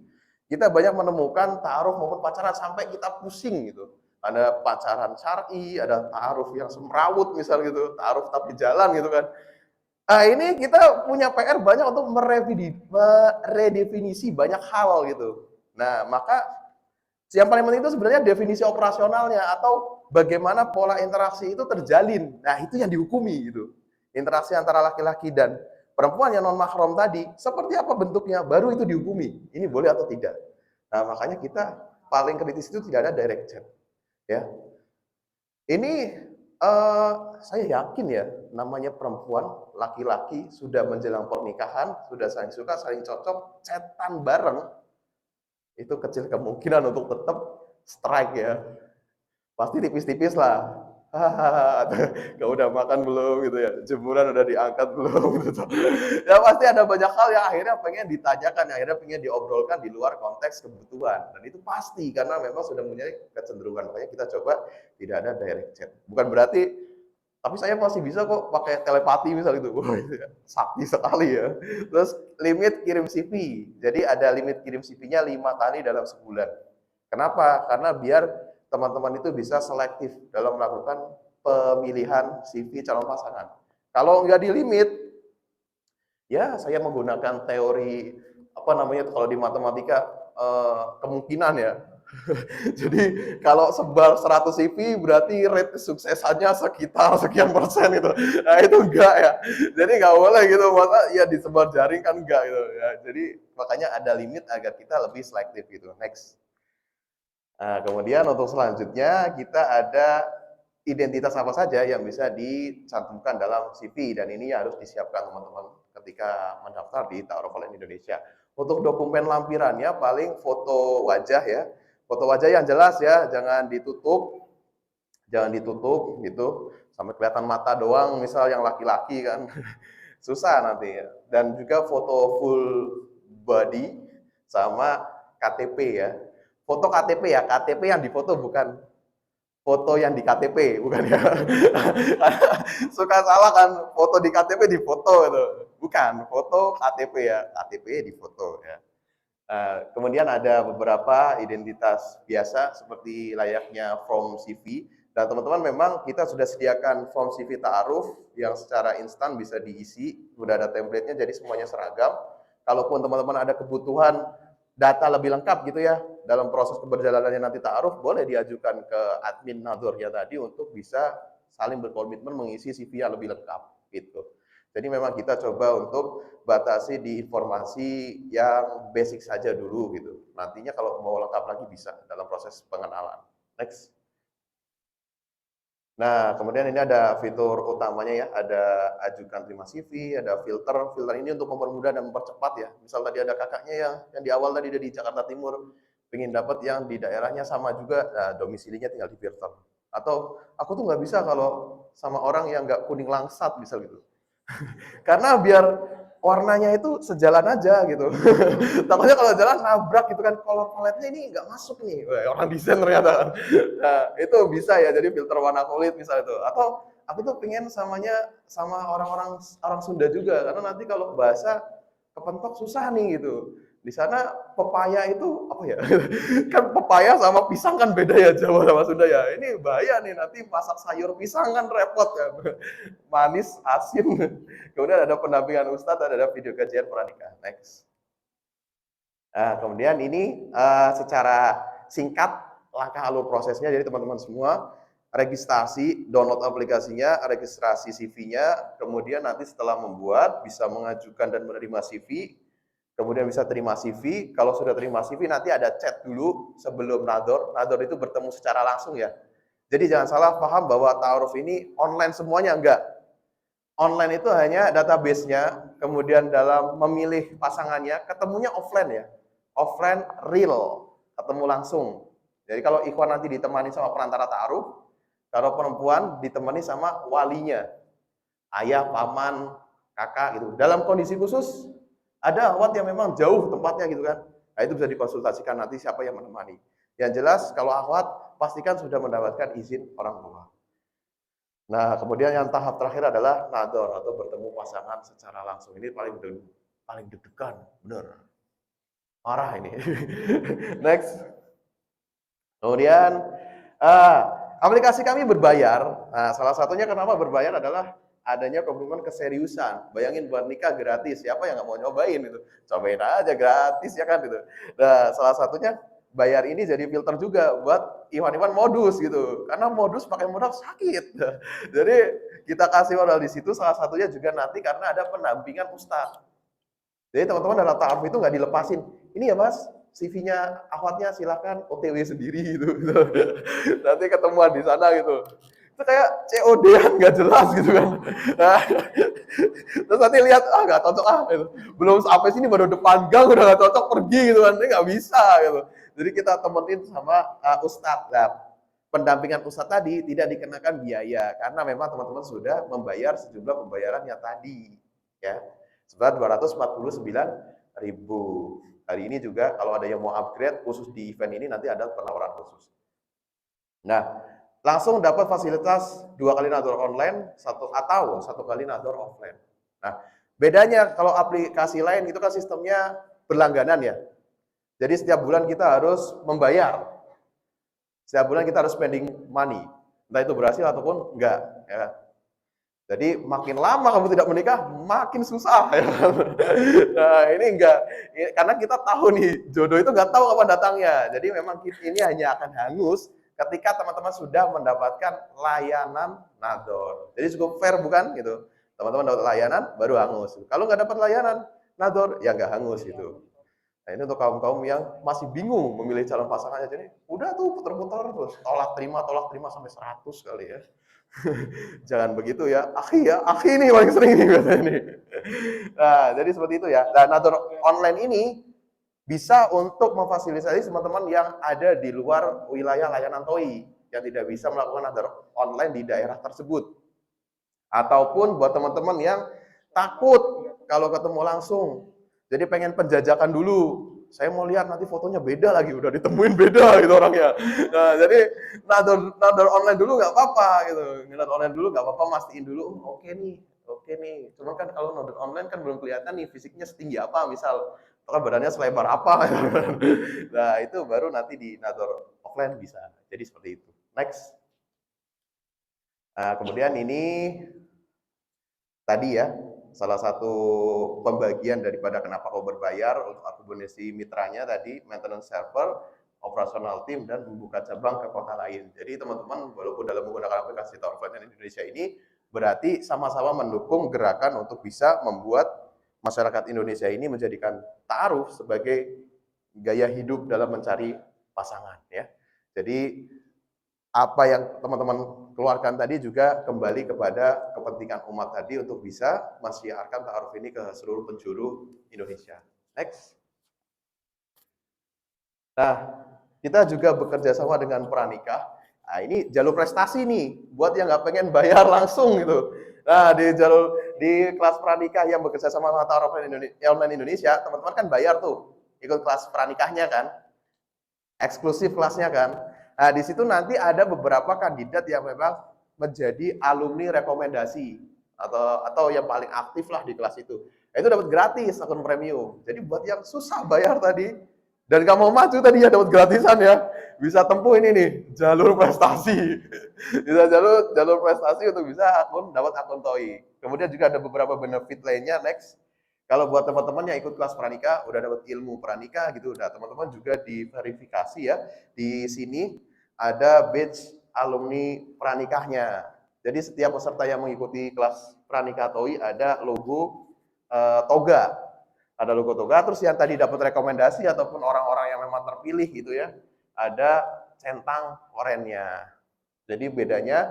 kita banyak menemukan ta'aruf maupun pacaran sampai kita pusing gitu. Ada pacaran syar'i, ada ta'aruf yang semrawut misal gitu, ta'aruf tapi jalan gitu kan. Nah ini kita punya PR banyak untuk meredefinisi banyak hal gitu. Nah maka yang paling penting itu sebenarnya definisi operasionalnya atau bagaimana pola interaksi itu terjalin. Nah itu yang dihukumi gitu. Interaksi antara laki-laki dan perempuan yang non mahram tadi, seperti apa bentuknya, baru itu dihukumi. Ini boleh atau tidak. Nah makanya kita paling kritis itu tidak ada direct chat. Ya, ini saya yakin ya, namanya perempuan, laki-laki sudah menjelang pernikahan, sudah saling suka, saling cocok, chatan bareng, itu kecil kemungkinan untuk tetap strike ya. Pasti tipis-tipis lah. Kau udah makan belum gitu ya, jemuran udah diangkat belum gitu. Ya pasti ada banyak hal yang akhirnya pengen ditanyakan, akhirnya pengen diobrolkan di luar konteks kebutuhan, dan itu pasti karena memang sudah punya kecenderungan. Makanya kita coba tidak ada direct chat. Bukan berarti, tapi saya masih bisa kok pakai telepati misal gitu. Wah itu ya, sakti sekali ya. Terus limit kirim CV, jadi ada limit kirim CV-nya 5 kali dalam sebulan. Kenapa? Karena biar teman-teman itu bisa selektif dalam melakukan pemilihan CV calon pasangan. Kalau nggak di limit, ya saya menggunakan teori apa namanya kalau di matematika kemungkinan ya. Jadi kalau sebar 100 CV berarti rate kesuksesannya sekitar sekian persen itu. Nah itu enggak ya. Jadi nggak boleh gitu. Masa ya disebar jaring kan enggak gitu ya. Jadi makanya ada limit agar kita lebih selektif gitu. Next. Nah, kemudian untuk selanjutnya kita ada identitas apa saja yang bisa dicantumkan dalam CV dan ini harus disiapkan teman-teman ketika mendaftar di Ta'aruf Online Indonesia. Untuk dokumen lampirannya paling foto wajah ya. Foto wajah yang jelas ya, jangan ditutup gitu sampai kelihatan mata doang misal yang laki-laki kan. Susah nanti ya. Dan juga foto full body sama KTP ya. Foto KTP ya, KTP yang difoto bukan foto yang di KTP, bukan ya. Suka salah kan, foto di KTP di foto itu. Bukan, foto KTP ya, KTP di foto ya. Kemudian ada beberapa identitas biasa seperti layaknya form CV. Dan teman-teman memang kita sudah sediakan form CV Ta'aruf yang secara instan bisa diisi. Sudah ada template-nya jadi semuanya seragam. Kalaupun teman-teman ada kebutuhan data lebih lengkap gitu ya, dalam proses keberjalanannya nanti Ta'aruf, boleh diajukan ke admin Nadornya tadi untuk bisa saling berkomitmen mengisi CV yang lebih lengkap gitu. Jadi memang kita coba untuk batasi di informasi yang basic saja dulu gitu. Nantinya kalau mau lengkap lagi bisa dalam proses pengenalan. Next. Nah, kemudian ini ada fitur utamanya ya, ada ajukan terima CV, ada filter. Filter ini untuk mempermudah dan mempercepat ya. Misal tadi ada kakaknya yang di awal tadi di Jakarta Timur, pengen dapat yang di daerahnya sama juga, nah domisilinya tinggal di filter. Atau aku tuh nggak bisa kalau sama orang yang nggak kuning langsat misal gitu. Karena biar warnanya itu sejalan aja gitu. Takutnya kalau jalan nabrak gitu kan, color palette-nya ini nggak masuk nih. Wah, orang desain ternyata. Nah, itu bisa ya, jadi filter warna kulit misalnya itu. Atau aku tuh pengen samanya sama orang-orang Sunda juga, karena nanti kalau bahasa kepentok susah nih gitu. Di sana pepaya itu apa ya? Kan pepaya sama pisang kan beda ya Jawa sama Sunda ya. Ini bahaya nih nanti masak sayur pisang kan repot ya. Manis, asin. Kemudian ada pendampingan Ustadz, ada video kajian pranikah. Next. Nah, kemudian ini secara singkat langkah alur prosesnya. Jadi teman-teman semua registrasi, download aplikasinya, registrasi CV-nya, kemudian nanti setelah membuat bisa mengajukan dan menerima CV. Kemudian bisa terima CV, kalau sudah terima CV nanti ada chat dulu sebelum Nador. Nador itu bertemu secara langsung ya. Jadi jangan salah paham bahwa Ta'aruf ini online semuanya, enggak. Online itu hanya database-nya, kemudian dalam memilih pasangannya, ketemunya offline ya. Offline real, ketemu langsung. Jadi kalau ikhwan nanti ditemani sama perantara Ta'aruf, kalau perempuan ditemani sama walinya. Ayah, paman, kakak gitu. Dalam kondisi khusus, ada akhwat yang memang jauh tempatnya gitu kan. Nah itu bisa dikonsultasikan nanti siapa yang menemani. Yang jelas kalau akhwat pastikan sudah mendapatkan izin orang tua. Nah kemudian yang tahap terakhir adalah nador atau bertemu pasangan secara langsung. Ini paling deg-degan, bener. Parah ini. Next. Kemudian aplikasi kami berbayar. Nah salah satunya kenapa berbayar adalah adanya komitmen keseriusan. Bayangin buat nikah gratis, siapa yang nggak mau nyobain itu? Cobain aja gratis ya kan gitu. Nah, salah satunya bayar ini jadi filter juga buat iwan-iwan modus gitu. Karena modus pakai modal sakit. Jadi kita kasih modal di situ salah satunya juga nanti karena ada pendampingan ustadz. Jadi teman-teman dalam Ta'aruf itu nggak dilepasin. Ini ya mas, CV-nya akhwatnya silakan OTW sendiri gitu. Nanti ketemuan di sana gitu. Itu kayak COD-an nggak jelas gitu kan. Nah, terus nanti lihat, nggak cocok gitu. Belum sampai sini baru depan gang udah nggak cocok pergi gitu kan. Ini nggak bisa gitu. Jadi kita temenin sama ustadz. Nah, pendampingan ustadz tadi tidak dikenakan biaya karena memang teman-teman sudah membayar sejumlah pembayaran yang tadi ya. Sebesar 249.000. Hari ini juga kalau ada yang mau upgrade khusus di event ini nanti ada penawaran khusus. Nah, langsung dapat fasilitas 2 kali nador online atau 1 kali nador offline. Nah, bedanya kalau aplikasi lain itu kan sistemnya berlangganan ya. Jadi setiap bulan kita harus membayar. Setiap bulan kita harus spending money. Entah itu berhasil ataupun enggak ya. Jadi makin lama kamu tidak menikah, makin susah. Ya kan? Nah ini enggak, karena kita tahu nih jodoh itu nggak tahu kapan datangnya. Jadi memang ini hanya akan hangus ketika teman-teman sudah mendapatkan layanan nador. Jadi cukup fair bukan gitu? Teman-teman dapat layanan baru hangus. Kalau nggak dapat layanan nador ya nggak hangus gitu. Nah ini untuk kaum-kaum yang masih bingung memilih calon pasangannya. Jadi udah tuh putar-putar terus tolak terima sampai 100 kali ya. Jangan begitu ya, akhi nih paling sering nih biasanya nih. Nah, jadi seperti itu ya. Nah, nador online ini bisa untuk memfasilitasi teman-teman yang ada di luar wilayah layanan TOI yang tidak bisa melakukan nador online di daerah tersebut. Ataupun buat teman-teman yang takut kalau ketemu langsung. Jadi pengen penjajakan dulu. Saya mau lihat nanti fotonya beda lagi, udah ditemuin beda gitu orangnya. Nah, jadi nador online dulu nggak apa-apa gitu. Nador online dulu nggak apa-apa, mastiin dulu, oke nih. Cuman kan kalau nador online kan belum kelihatan nih fisiknya setinggi apa, misal atau badannya selebar apa. Nah, itu baru nanti di nador offline bisa. Jadi seperti itu. Next. Nah, kemudian ini tadi ya, salah satu pembagian daripada kenapa kau berbayar untuk akumulasi mitranya tadi, maintenance server, operational team, dan membuka cabang ke kota lain. Jadi teman-teman walaupun dalam menggunakan aplikasi Ta'aruf Layanan Indonesia ini, berarti sama-sama mendukung gerakan untuk bisa membuat masyarakat Indonesia ini menjadikan ta'aruf sebagai gaya hidup dalam mencari pasangan. Ya. Jadi apa yang teman-teman keluarkan tadi juga kembali kepada kepentingan umat tadi untuk bisa mensiarkan ta'aruf ini ke seluruh penjuru Indonesia. Next. Nah, kita juga bekerja sama dengan pranikah. Nah, ini jalur prestasi nih, buat yang nggak pengen bayar langsung gitu. Nah, di kelas pranikah yang bekerja sama dengan Ta'aruf Online Indonesia, teman-teman kan bayar tuh, ikut kelas pranikahnya kan, eksklusif kelasnya kan. Nah, di situ nanti ada beberapa kandidat yang memang menjadi alumni rekomendasi atau yang paling aktif lah di kelas itu. Itu dapat gratis akun premium. Jadi buat yang susah bayar tadi dan gak mau maju tadi ya dapat gratisan ya, bisa tempuh ini nih jalur prestasi. Bisa jalur prestasi untuk bisa dapat akun TOI. Kemudian juga ada beberapa benefit lainnya. Next. Kalau buat teman-teman yang ikut kelas pranikah, udah dapat ilmu pranikah gitu, udah teman-teman juga diverifikasi ya. Di sini ada badge alumni pranikahnya. Jadi setiap peserta yang mengikuti kelas pranikah TOI ada logo toga. Ada logo toga, terus yang tadi dapat rekomendasi ataupun orang-orang yang memang terpilih gitu ya, ada centang orennya. Jadi bedanya,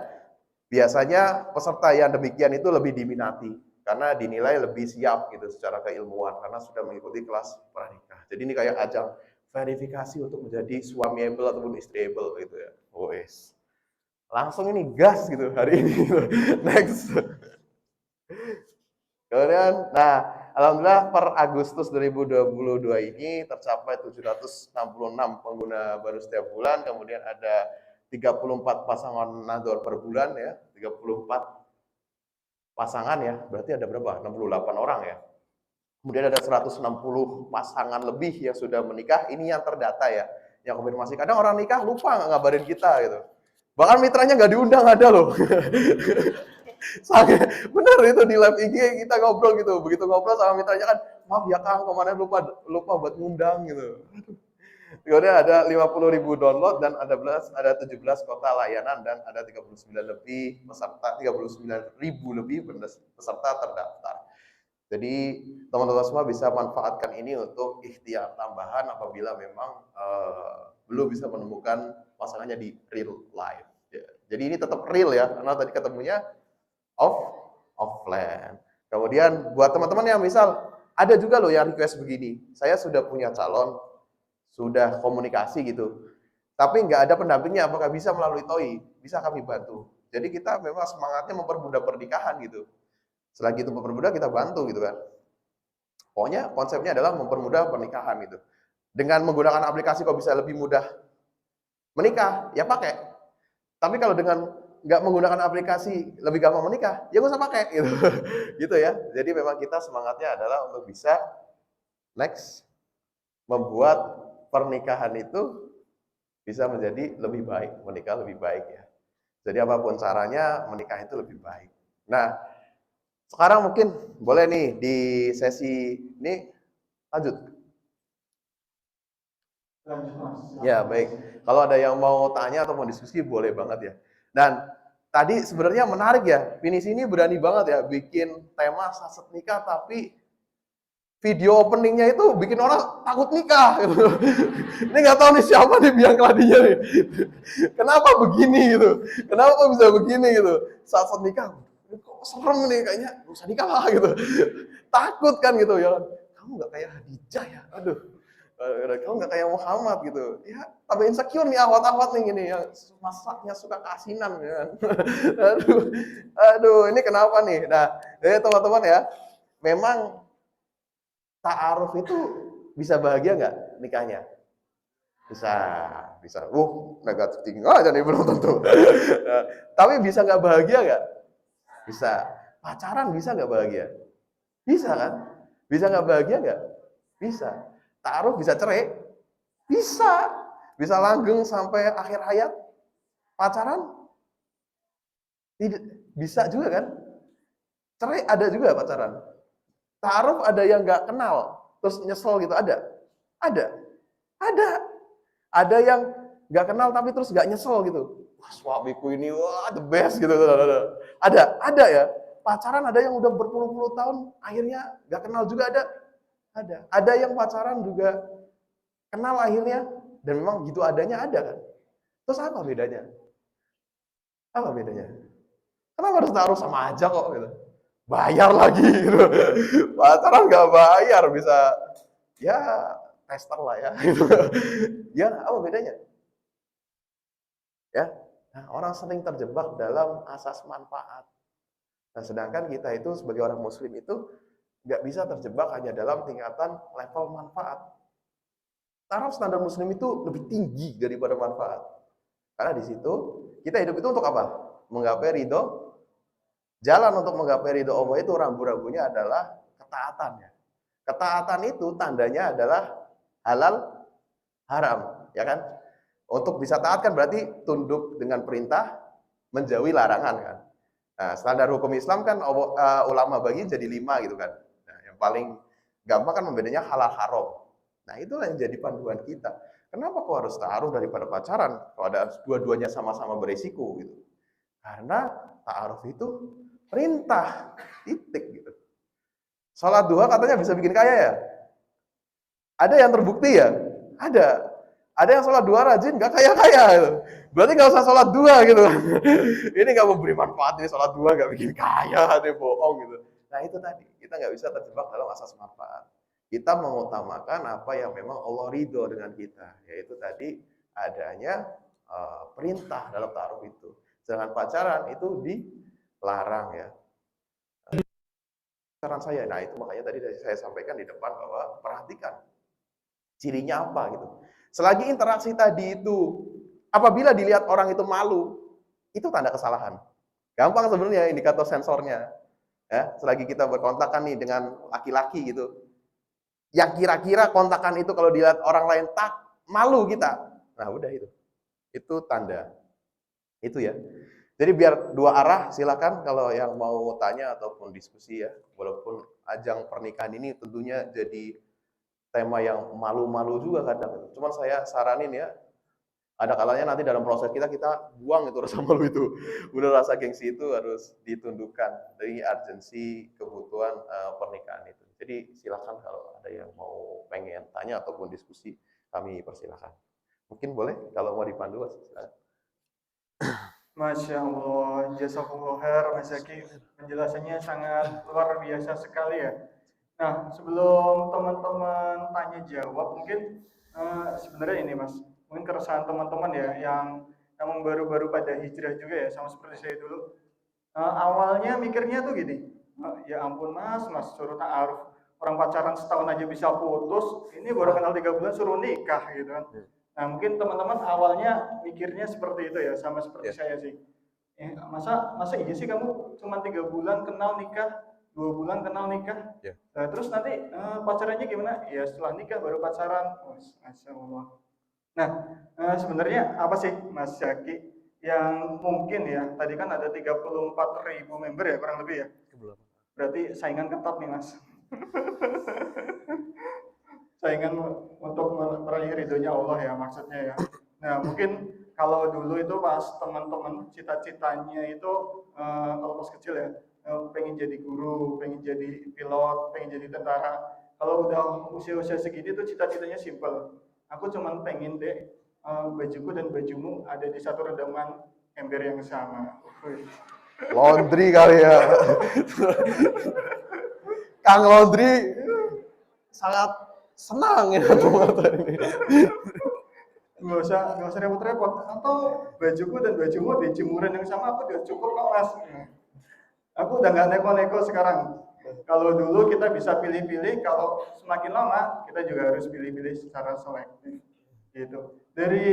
biasanya peserta yang demikian itu lebih diminati karena dinilai lebih siap gitu secara keilmuan karena sudah mengikuti kelas pranikah. Jadi ini kayak ajang verifikasi untuk menjadi suamiable ataupun istriable gitu ya. Wes. Langsung ini gas gitu hari ini. Next. Kemudian, nah, alhamdulillah per Agustus 2022 ini tercapai 766 pengguna baru setiap bulan, kemudian ada 34 pasangan nador per bulan ya, 34 pasangan ya, berarti ada berapa? 68 orang ya. Kemudian ada 160 pasangan lebih yang sudah menikah, ini yang terdata ya, yang konfirmasi. Kadang orang nikah lupa nggak ngabarin kita gitu. Bahkan mitranya nggak diundang ada loh. Bener itu di live IG kita ngobrol gitu, begitu ngobrol sama mitranya kan, maaf ya Kang, kemarin lupa buat ngundang gitu. Kemudian ada 50.000 download dan ada 17 kota layanan dan ada 39.000 lebih peserta terdaftar. Jadi teman-teman semua bisa manfaatkan ini untuk ikhtiar tambahan apabila memang belum bisa menemukan pasangannya di real life. Ya. Jadi ini tetap real ya, karena tadi ketemunya offline. Kemudian buat teman-teman yang misal ada juga loh yang request begini, saya sudah punya calon, sudah komunikasi gitu, tapi nggak ada pendampingnya, apakah bisa melalui TOI? Bisa kami bantu. Jadi kita memang semangatnya mempermudah pernikahan gitu. Selagi itu mempermudah kita bantu gitu kan. Pokoknya konsepnya adalah mempermudah pernikahan gitu. Dengan menggunakan aplikasi kok bisa lebih mudah menikah, ya pakai. Tapi kalau dengan nggak menggunakan aplikasi lebih gampang menikah, ya nggak usah pakai gitu. Gitu ya. Jadi memang kita semangatnya adalah untuk bisa next membuat pernikahan itu bisa menjadi lebih baik, menikah lebih baik ya. Jadi apapun caranya menikah itu lebih baik. Nah, sekarang mungkin boleh nih di sesi ini lanjut. Lanjut Mas. Ya, baik. Kalau ada yang mau tanya atau mau diskusi boleh banget ya. Dan tadi sebenarnya menarik ya. Pinisi ini berani banget ya bikin tema saset nikah tapi video openingnya itu bikin orang takut nikah gitu. Ini nggak tahu nih siapa nih biang keladinya nih. Kenapa begini gitu? Kenapa bisa begini gitu? Saset nikah kok serem nih kayaknya nggak usah nikah lah gitu. Takut kan gitu ya. Kamu nggak kayak Hadijah ya? Aduh. Kamu nggak kayak Muhammad gitu. Ya, tambah insecure nih awat-awat nih gini yang masaknya suka keasinan ya kan. Aduh. Aduh, ini kenapa nih? Nah, teman-teman ya, memang ta'aruf itu bisa bahagia nggak nikahnya? Bisa, bisa. Negatif tinggi aja nih belum tentu. Tapi bisa nggak bahagia nggak? Bisa. Pacaran bisa nggak bahagia? Bisa kan? Bisa nggak bahagia nggak? Bisa. Ta'aruf bisa cerai? Bisa. Bisa langgeng sampai akhir hayat? Pacaran? Tidak. Bisa juga kan? Cerai ada juga pacaran. Ta'aruf ada yang nggak kenal, terus nyesel gitu, ada? Ada. Ada. Ada yang nggak kenal tapi terus nggak nyesel gitu. Wah, suamiku ini, wah the best gitu. Ada ya. Pacaran ada yang udah berpuluh-puluh tahun, akhirnya nggak kenal juga ada. Ada yang pacaran juga kenal akhirnya, dan memang gitu adanya ada kan. Terus apa bedanya? Apa bedanya? Kenapa harus taruh sama aja kok gitu? Bayar lagi gitu. Pacaran nggak bayar bisa ya tester lah ya gitu. Ya apa bedanya? Ya, nah, orang sering terjebak dalam asas manfaat. Nah, sedangkan kita itu sebagai orang muslim itu nggak bisa terjebak hanya dalam tingkatan level manfaat. Taraf standar muslim itu lebih tinggi daripada manfaat. Karena di situ kita hidup itu untuk apa? Menggapai ridho. Jalan untuk menggapai ridho Allah itu rambu-rambunya adalah ketaatannya. Ketaatan itu tandanya adalah halal haram, ya kan? Untuk bisa taat kan berarti tunduk dengan perintah, menjauhi larangan kan. Nah, standar hukum Islam kan ulama bagi jadi 5 gitu kan. Nah, yang paling gampang kan membedanya halal haram. Nah, itulah yang jadi panduan kita. Kenapa kok harus ta'aruf daripada pacaran? Kalau ada dua-duanya sama-sama beresiko gitu. Karena ta'aruf itu perintah, titik gitu. Sholat duha katanya bisa bikin kaya ya? Ada yang terbukti ya? Ada. Ada yang sholat duha rajin, nggak kaya-kaya gitu. Berarti nggak usah sholat duha gitu. Ini nggak memberi manfaat, ini sholat duha nggak bikin kaya, ini bohong gitu. Nah itu tadi, kita nggak bisa terjebak dalam asas manfaat. Kita mengutamakan apa yang memang Allah ridho dengan kita, yaitu tadi adanya perintah dalam ta'aruf itu. Sedangkan pacaran itu dilarang ya. Saran saya, nah itu makanya tadi saya sampaikan di depan bahwa perhatikan cirinya apa gitu. Selagi interaksi tadi itu, apabila dilihat orang itu malu, itu tanda kesalahan. Gampang sebenarnya indikator sensornya. Ya, selagi kita berkontakan nih dengan laki-laki gitu, yang kira-kira kontakan itu kalau dilihat orang lain tak malu kita, nah udah itu tanda. Itu ya. Jadi biar dua arah, silakan kalau yang mau tanya ataupun diskusi ya. Walaupun ajang pernikahan ini tentunya jadi tema yang malu-malu juga kadang. Cuman saya saranin ya, ada kalanya nanti dalam proses kita buang itu rasa malu itu. Benar rasa gengsi itu harus ditundukkan dari urgensi kebutuhan pernikahan itu. Jadi silakan kalau ada yang mau pengen tanya ataupun diskusi, kami persilakan. Mungkin boleh kalau mau dipandu, silakan. Masya Allah, jazakallah khair Mas Zaki, penjelasannya sangat luar biasa sekali ya. Nah, sebelum teman-teman tanya jawab, mungkin sebenarnya ini Mas, mungkin keresahan teman-teman ya yang baru-baru pada hijrah juga ya, sama seperti saya dulu. Awalnya mikirnya tuh gini, ya ampun Mas suruh ta'aruf, orang pacaran setahun aja bisa putus, ini baru kenal 3 bulan suruh nikah gitu kan. Nah, mungkin teman-teman awalnya mikirnya seperti itu ya, sama seperti saya sih. Masa iya sih kamu cuma 3 bulan kenal nikah, 2 bulan kenal nikah, nah, terus nanti pacarannya gimana? Ya setelah nikah baru pacaran. Masya Allah. Nah, sebenarnya apa sih Mas Zaki yang mungkin ya, tadi kan ada 34.000 member ya kurang lebih ya. Berarti saingan ketat nih Mas. Saingan untuk meraih ridhonya Allah ya maksudnya ya. Nah mungkin kalau dulu itu pas teman-teman cita-citanya itu kalau pas kecil ya pengen jadi guru, pengen jadi pilot, pengen jadi tentara. Kalau udah usia-usia segini tuh cita-citanya simpel. Aku cuman pengen deh bajuku dan bajumu ada di satu rendaman ember yang sama. Laundry kali ya. Kang Laundry sangat senang ya ini. Nggak usah repot-repot. Atau bajuku dan bajumu di jemuran yang sama aku udah cukup kok Mas. Aku udah nggak neko-neko sekarang. Kalau dulu kita bisa pilih-pilih, kalau semakin lama kita juga harus pilih-pilih secara selektif. Gitu. Dari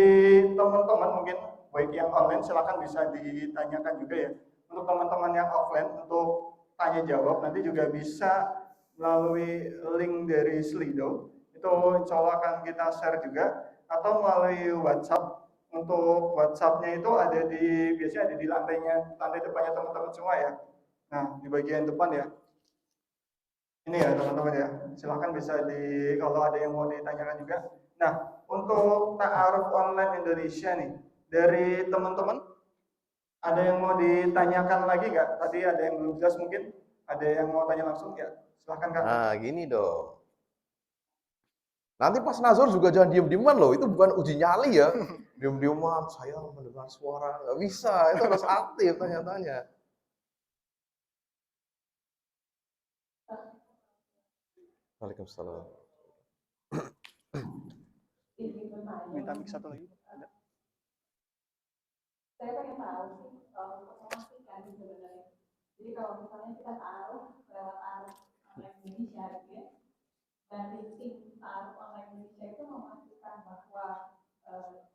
teman-teman mungkin baik yang online silakan bisa ditanyakan juga ya. Untuk teman-teman yang offline untuk tanya jawab nanti juga bisa melalui link dari Slido. Itu insya Allah akan kita share juga atau melalui WhatsApp. Untuk WhatsApp-nya itu ada biasanya ada di lantai depannya teman-teman semua ya. Nah, di bagian depan ya. Ini ya teman-teman ya. Silahkan bisa kalau ada yang mau ditanyakan juga. Nah, untuk ta'aruf online Indonesia nih, dari teman-teman ada yang mau ditanyakan lagi nggak? Tadi ada yang belum jelas mungkin, ada yang mau tanya langsung ya? Silahkan Kak. Nah, gini dong. Nanti pas Nazor juga jangan diem-dieman loh, itu bukan uji nyali ya. Diem-dieman, saya mendengar suara, nggak bisa, itu harus aktif tanya-tanya. Waalaikumsalam. Minta mic satu lagi. Ada. Saya pengen tahu sih untuk memastikan sebenarnya. Jadi kalau misalnya kita taruh lewat arus online Indonesia gitu ya, dari tim taruh online Indonesia itu memastikan bahwa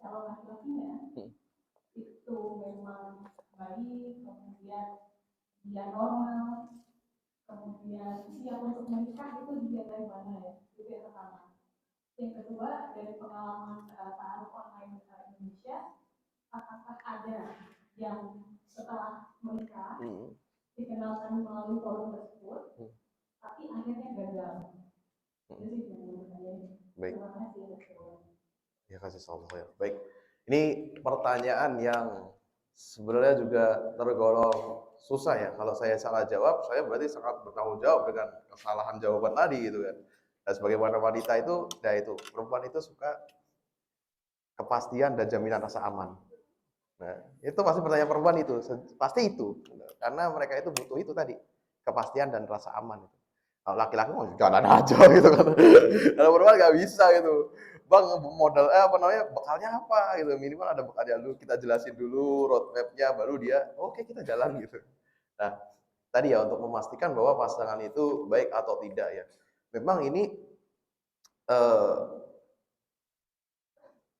calon laki-lakinya itu memang baik, kemudian dia normal, kemudian siap untuk menikah itu dilihat dari mana ya? Itu yang pertama. Yang kedua, dari pengalaman taruh online Indonesia, apakah ada yang setelah menikah dikenalkan melalui forum tersebut, tapi akhirnya gagal? Itu sih yang menurut saya. Baik. Terima kasih. Ya kasih salam ya. Baik. Ini pertanyaan yang sebenarnya juga tergolong susah ya. Kalau saya salah jawab, saya berarti sangat bertanggung jawab dengan kesalahan jawaban tadi gitu kan. Dan sebagaimana wanita itu, ya itu perempuan itu suka kepastian dan jaminan rasa aman. Nah, itu pasti pertanyaan perempuan itu, pasti itu. Karena mereka itu butuh itu tadi, kepastian dan rasa aman. Kalau laki-laki mau jalan aja gitu kan. Kalau perempuan nggak bisa gitu. Bang, modal bekalnya apa gitu. Minimal ada bekalnya dulu, kita jelasin dulu roadmap-nya, baru dia oke, kita jalan gitu. Nah, tadi ya untuk memastikan bahwa pasangan itu baik atau tidak ya. Memang ini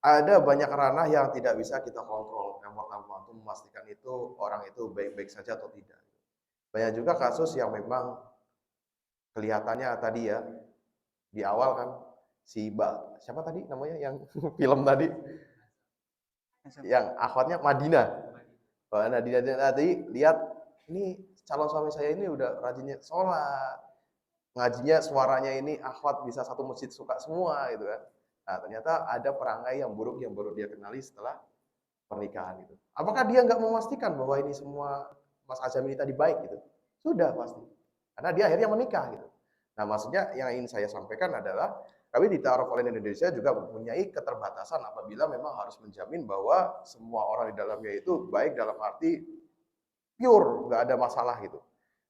ada banyak ranah yang tidak bisa kita kontrol. Yang pertama untuk memastikan itu orang itu baik-baik saja atau tidak. Banyak juga kasus yang memang kelihatannya tadi ya di awal kan siapa tadi namanya yang film tadi yang akhwatnya Madinah. Madinah tadi lihat ini calon suami saya ini udah rajinnya sholat, ngajinya suaranya ini akhwat bisa satu masjid suka semua gitu kan. Nah ternyata ada perangai yang buruk yang baru dia kenali setelah pernikahan itu. Apakah dia nggak memastikan bahwa ini semua Mas Azam ini tadi baik gitu? Sudah pasti. Karena dia akhirnya menikah gitu. Nah maksudnya yang ingin saya sampaikan adalah kami di Ta'aruf Online Indonesia juga mempunyai keterbatasan apabila memang harus menjamin bahwa semua orang di dalamnya itu baik dalam arti pure, nggak ada masalah gitu.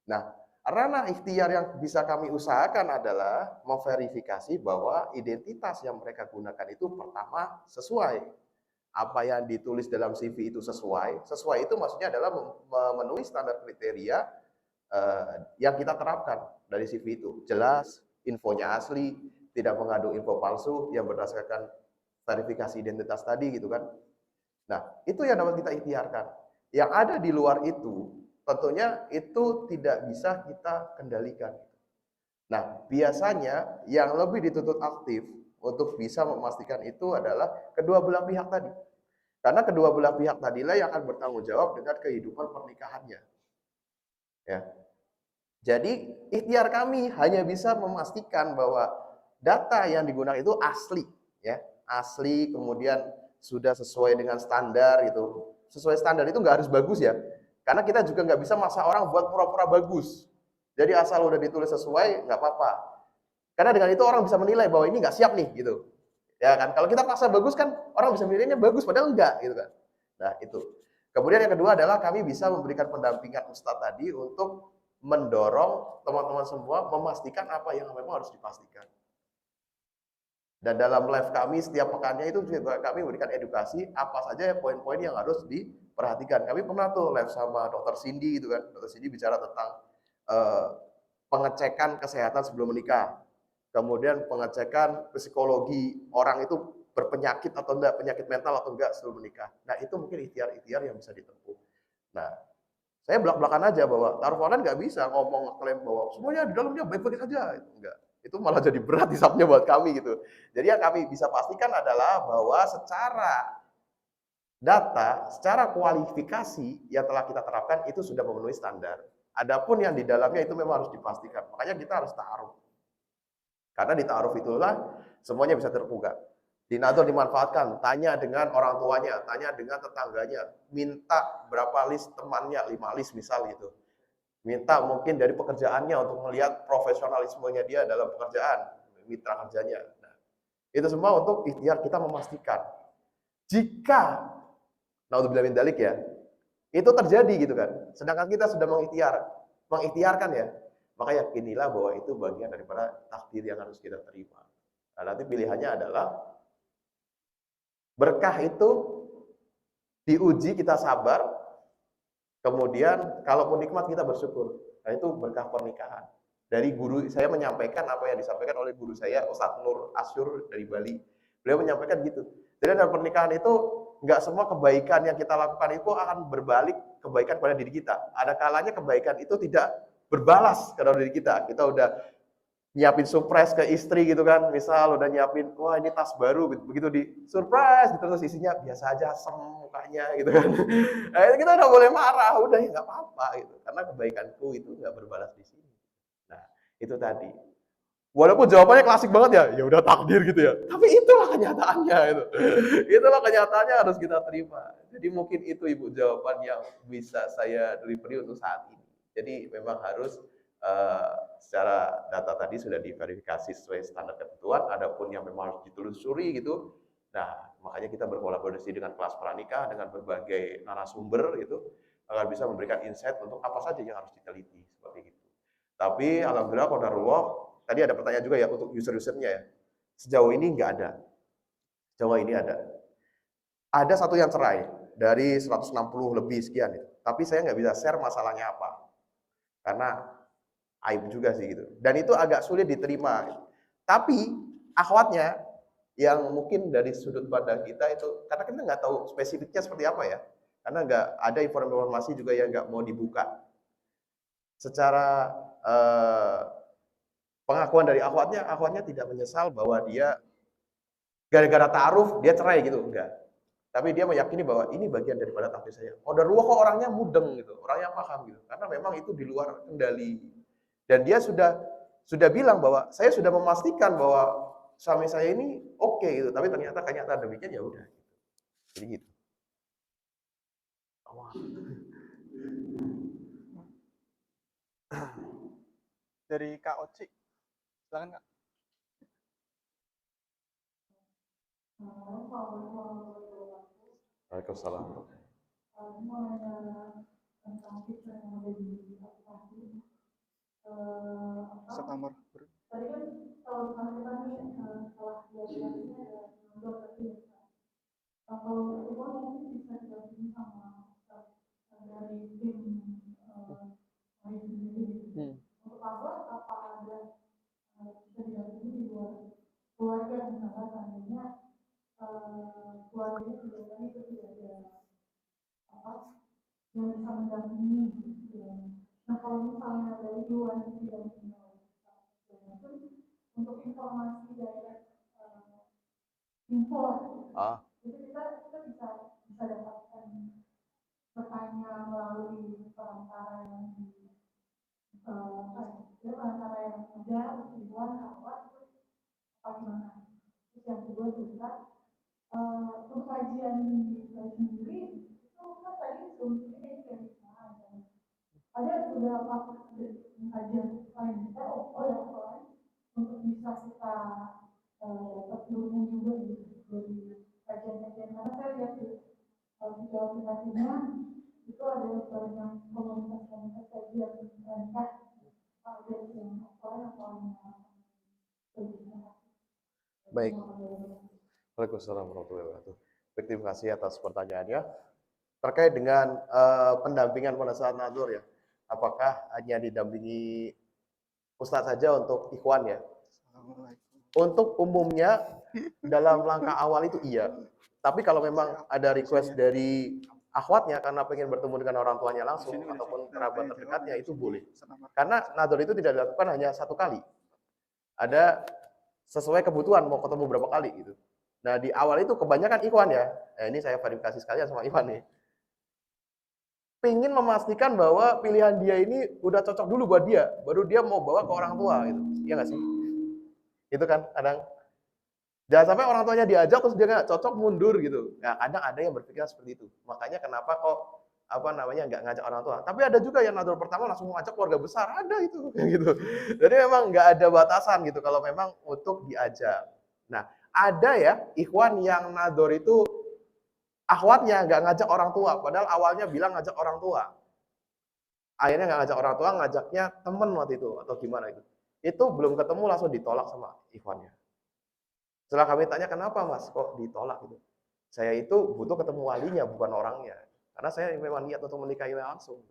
Nah, ranah ikhtiar yang bisa kami usahakan adalah memverifikasi bahwa identitas yang mereka gunakan itu pertama sesuai. Apa yang ditulis dalam CV itu sesuai. Sesuai itu maksudnya adalah memenuhi standar kriteria yang kita terapkan dari CV itu. Jelas, infonya asli, tidak mengandung info palsu yang berdasarkan verifikasi identitas tadi gitu kan. Nah, itu yang dapat kita ikhtiarkan. Yang ada di luar itu, tentunya itu tidak bisa kita kendalikan. Nah, biasanya yang lebih dituntut aktif untuk bisa memastikan itu adalah kedua belah pihak tadi. Karena kedua belah pihak tadilah yang akan bertanggung jawab dengan kehidupan pernikahannya. Ya. Jadi ikhtiar kami hanya bisa memastikan bahwa data yang digunakan itu asli, ya, asli, kemudian sudah sesuai dengan standar itu. Sesuai standar itu nggak harus bagus ya, karena kita juga nggak bisa maksa orang buat pura-pura bagus. Jadi asal udah ditulis sesuai nggak apa-apa. Karena dengan itu orang bisa menilai bahwa ini nggak siap nih gitu. Ya kan, kalau kita paksa bagus kan orang bisa menilainya bagus padahal enggak gitu kan. Nah, itu. Kemudian yang kedua adalah kami bisa memberikan pendampingan Ustadz tadi untuk mendorong teman-teman semua memastikan apa yang memang harus dipastikan. Dan dalam live kami setiap pekannya itu juga kami memberikan edukasi apa saja poin-poin yang harus diperhatikan. Kami pernah tuh live sama Dr. Cindy gitu kan. Dr. Cindy bicara tentang pengecekan kesehatan sebelum menikah. Kemudian pengecekan psikologi orang itu berpenyakit atau enggak, penyakit mental atau enggak sebelum menikah. Nah, itu mungkin ikhtiar-ikhtiar yang bisa ditempuh. Nah, saya belak-belakan aja bahwa taruh online nggak bisa ngomong klaim bahwa semuanya di dalamnya baik-baik saja. Enggak. Itu malah jadi berat hisapnya buat kami gitu. Jadi yang kami bisa pastikan adalah bahwa secara data, secara kualifikasi yang telah kita terapkan itu sudah memenuhi standar. Adapun yang di dalamnya itu memang harus dipastikan. Makanya kita harus taruh. Karena di ta'aruf itulah semuanya bisa terbuka. Di nador dimanfaatkan, tanya dengan orang tuanya, tanya dengan tetangganya, minta berapa list temannya, 5 list misal gitu. Minta mungkin dari pekerjaannya untuk melihat profesionalismenya dia dalam pekerjaan, mitra kerjanya. Nah, itu semua untuk ikhtiar kita memastikan. Jika, naudzubillah min dzalik ya, itu terjadi gitu kan. Sedangkan kita sudah mengikhtiarkan ya, maka yakinilah bahwa itu bagian daripada takdir yang harus kita terima. Nah, nanti pilihannya adalah berkah itu diuji, kita sabar, kemudian kalaupun nikmat kita bersyukur. Nah, itu berkah pernikahan. Dari guru saya menyampaikan apa yang disampaikan oleh guru saya, Ustadz Nur Asyur dari Bali. Beliau menyampaikan gitu. Jadi dalam pernikahan itu nggak semua kebaikan yang kita lakukan itu akan berbalik kebaikan pada diri kita. Ada kalanya kebaikan itu tidak berbalas ke diri kita. Kita udah nyiapin surprise ke istri gitu kan. Misal udah nyiapin, wah ini tas baru, begitu di surprise gitu, terus isinya biasa aja, sem mukanya gitu kan. Nah, itu kita udah boleh marah, udah ya nggak apa-apa gitu. Karena kebaikanku itu nggak berbalas di sini. Nah, itu tadi. Walaupun jawabannya klasik banget ya udah takdir gitu ya. Tapi itulah kenyataannya itu. Itulah kenyataannya harus kita terima. Jadi mungkin itu Ibu jawaban yang bisa saya delivery untuk saat ini. Jadi memang harus secara data tadi sudah diverifikasi sesuai standar ketentuan, adapun yang memang harus ditelusuri gitu. Nah, makanya kita berkolaborasi dengan kelas pranikah, dengan berbagai narasumber gitu, agar bisa memberikan insight untuk apa saja yang harus diteliti seperti itu. Tapi alhamdulillah qadarullah, tadi ada pertanyaan juga ya untuk user-usernya ya. Sejauh ini nggak ada. Sejauh ini ada. Ada satu yang cerai dari 160 lebih sekian ya. Tapi saya nggak bisa share masalahnya apa. Karena aib juga sih gitu. Dan itu agak sulit diterima. Tapi akhwatnya yang mungkin dari sudut pandang kita itu, karena kita nggak tahu spesifiknya seperti apa ya. Karena nggak ada informasi juga yang nggak mau dibuka. Secara pengakuan dari akhwatnya tidak menyesal bahwa dia gara-gara ta'aruf dia cerai gitu, enggak. Tapi dia meyakini bahwa ini bagian daripada takdir saya. Qadarullah kok orangnya mudeng gitu, orangnya paham gitu. Karena memang itu di luar kendali. Dan dia sudah bilang bahwa saya sudah memastikan bahwa suami saya ini oke gitu, tapi ternyata kenyataan demikian ya udah. Jadi gitu. Dari Kak Oci, silakan Kak. Waalaikumsalam. Sekamar. Tadi kan kalau misalnya kita nih setelah diagnosisnya ada 2 berarti ya. Kalau itu mungkin bisa dibantu sama dari tim sendiri. Untuk apa ada bisa didampingi di luar keluarga misalnya seandainya keluarganya biasanya itu tidak ada apa yang bisa mendampingi gitu. Nah kalau misalnya dari luar itu didampingi untuk informasi dari info itu kita bisa bisa dapatkan bertanya melalui perantara yang perantara yang ada, Iwan, kawan, apa gimana? Terus yang kedua juga untuk kajian sendiri itu kan tadi sebelumnya kayak ada beberapa kajian lain kita yang lain untuk bisa kita dapat ilmu juga dari kajian-kajian karena saya lihat di aplikasinya itu ada banyak komunitas kajian rancang kajian yang offline atau Baik. Waalaikumsalam warahmatullahi wabarakatuh. Terima kasih atas pertanyaannya. Terkait dengan pendampingan pada saat nadur ya, apakah hanya didampingi Ustadz saja untuk ikhwan ya? Untuk umumnya dalam langkah awal itu iya. Tapi kalau memang ada request dari akhwatnya karena pengen bertemu dengan orang tuanya langsung ataupun kerabat terdekatnya itu boleh. Karena nadur itu tidak dilakukan hanya satu kali. Ada sesuai kebutuhan mau ketemu berapa kali gitu. Nah di awal itu kebanyakan ikhwan ya. Ini saya verifikasi sekalian sama Iwan nih. Pingin memastikan bahwa pilihan dia ini udah cocok dulu buat dia, baru dia mau bawa ke orang tua gitu. Iya nggak sih? Itu kan kadang jangan sampai orang tuanya diajak terus dia nggak cocok mundur gitu. Nah, kadang ada yang berpikir seperti itu. Makanya kenapa kok nggak ngajak orang tua. Tapi ada juga yang nadur pertama langsung ngajak keluarga besar, ada itu kayak gitu. Jadi memang nggak ada batasan gitu kalau memang untuk diajak. Nah, ada ya ikhwan yang nadur itu akhwatnya nggak ngajak orang tua, padahal awalnya bilang ngajak orang tua. Akhirnya nggak ngajak orang tua, ngajaknya temen waktu itu atau gimana itu. Itu belum ketemu langsung ditolak sama ikhwannya. Setelah kami tanya kenapa mas kok ditolak gitu. Saya itu butuh ketemu walinya bukan orangnya. Karena saya memang niat untuk menikahinya langsung.